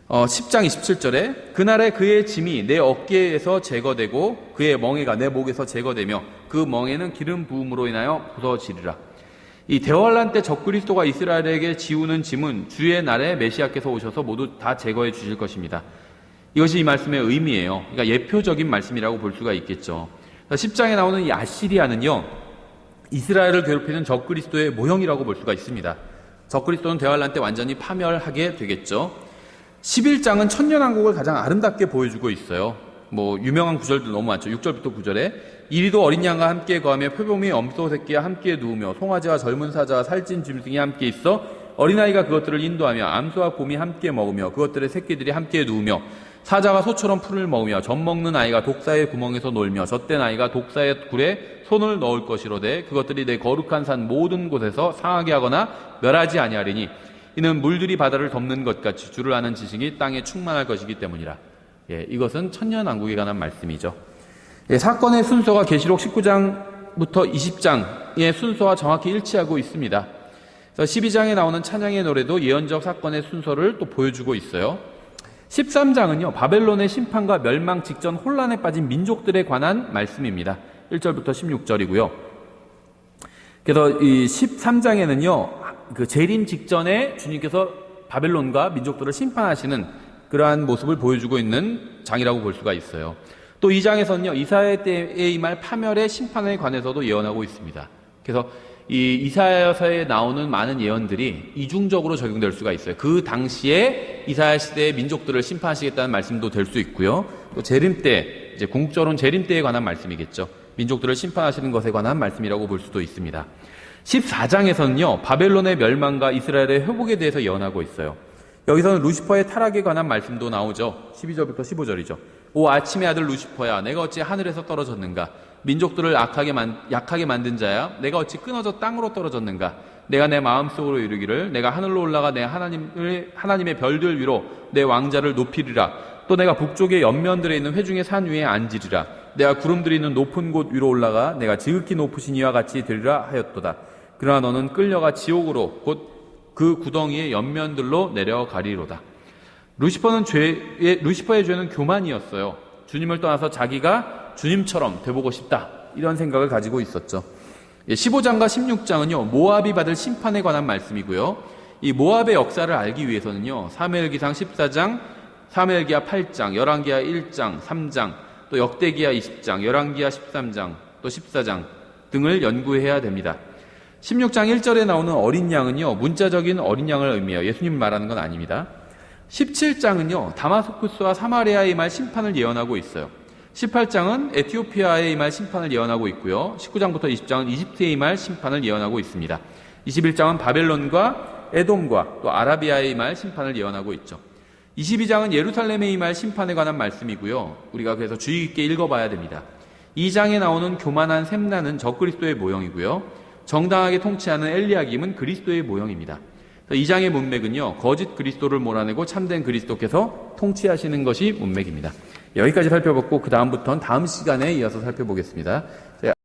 10장 27절에 그날에 그의 짐이 내 어깨에서 제거되고 그의 멍에가 내 목에서 제거되며 그 멍에는 기름 부음으로 인하여 부서지리라. 이 대환란 때 적그리스도가 이스라엘에게 지우는 짐은 주의 날에 메시아께서 오셔서 모두 다 제거해 주실 것입니다. 이것이 이 말씀의 의미예요. 그러니까 예표적인 말씀이라고 볼 수가 있겠죠. 10장에 나오는 이 아시리아는요 이스라엘을 괴롭히는 적그리스도의 모형이라고 볼 수가 있습니다. 적그리스도는 대환란 때 완전히 파멸하게 되겠죠. 11장은 천년왕국을 가장 아름답게 보여주고 있어요. 유명한 구절들 너무 많죠. 6절부터 9절에 이리도 어린 양과 함께 거하며 표범이 엄소 새끼와 함께 누우며 송아지와 젊은 사자와 살찐 짐승이 함께 있어 어린아이가 그것들을 인도하며 암소와 곰이 함께 먹으며 그것들의 새끼들이 함께 누우며 사자가 소처럼 풀을 먹으며 젖 먹는 아이가 독사의 구멍에서 놀며 젖된 아이가 독사의 굴에 손을 넣을 것이로되 그것들이 내 거룩한 산 모든 곳에서 상하게 하거나 멸하지 아니하리니 이는 물들이 바다를 덮는 것 같이 주를 아는 지식이 땅에 충만할 것이기 때문이라. 이것은 천년왕국에 관한 말씀이죠. 사건의 순서가 계시록 19장부터 20장의 순서와 정확히 일치하고 있습니다. 12장에 나오는 찬양의 노래도 예언적 사건의 순서를 또 보여주고 있어요. 13장은요 바벨론의 심판과 멸망 직전 혼란에 빠진 민족들에 관한 말씀입니다. 1절부터 16절이고요. 그래서 이 13장에는요 그 재림 직전에 주님께서 바벨론과 민족들을 심판하시는 그러한 모습을 보여주고 있는 장이라고 볼 수가 있어요. 또 2장에서는요 이사야 때에 임할 파멸의 심판에 관해서도 예언하고 있습니다. 그래서 이 이사야서에 나오는 많은 예언들이 이중적으로 적용될 수가 있어요. 그 당시에 이사야 시대의 민족들을 심판하시겠다는 말씀도 될 수 있고요. 또 재림 때, 이제 궁극적으로는 재림 때에 관한 말씀이겠죠. 민족들을 심판하시는 것에 관한 말씀이라고 볼 수도 있습니다. 14장에서는요 바벨론의 멸망과 이스라엘의 회복에 대해서 예언하고 있어요. 여기서는 루시퍼의 타락에 관한 말씀도 나오죠. 12절부터 15절이죠. 오 아침의 아들 루시퍼야 내가 어찌 하늘에서 떨어졌는가. 민족들을 약하게 만든 자야 내가 어찌 끊어져 땅으로 떨어졌는가. 내가 내 마음속으로 이르기를 내가 하늘로 올라가 내 하나님의 별들 위로 내 왕자를 높이리라. 또 내가 북쪽의 연면들에 있는 회중의 산 위에 앉으리라. 내가 구름들이 있는 높은 곳 위로 올라가 내가 지극히 높으신 이와 같이 되리라 하였도다. 그러나 너는 끌려가 지옥으로 곧 그 구덩이의 연면들로 내려가리로다. 루시퍼의 죄는 교만이었어요. 주님을 떠나서 자기가 주님처럼 돼보고 싶다. 이런 생각을 가지고 있었죠. 15장과 16장은요 모압이 받을 심판에 관한 말씀이고요. 이 모압의 역사를 알기 위해서는요 사무엘기상 14장, 사무엘기하 8장, 열왕기하 1장, 3장, 또 역대기하 20장, 열왕기하 13장, 또 14장 등을 연구해야 됩니다. 16장 1절에 나오는 어린 양은요 문자적인 어린 양을 의미해요. 예수님 말하는 건 아닙니다. 17장은요 다마스쿠스와 사마리아에 임할 심판을 예언하고 있어요. 18장은 에티오피아에 임할 심판을 예언하고 있고요. 19장부터 20장은 이집트에 임할 심판을 예언하고 있습니다. 21장은 바벨론과 에돔과 또 아라비아에 임할 심판을 예언하고 있죠. 22장은 예루살렘에 임할 심판에 관한 말씀이고요. 우리가 그래서 주의 깊게 읽어봐야 됩니다. 2장에 나오는 교만한 셈나는 적그리스도의 모형이고요. 정당하게 통치하는 엘리야김은 그리스도의 모형입니다. 2장의 문맥은요, 거짓 그리스도를 몰아내고 참된 그리스도께서 통치하시는 것이 문맥입니다. 여기까지 살펴봤고 그 다음부터는 다음 시간에 이어서 살펴보겠습니다.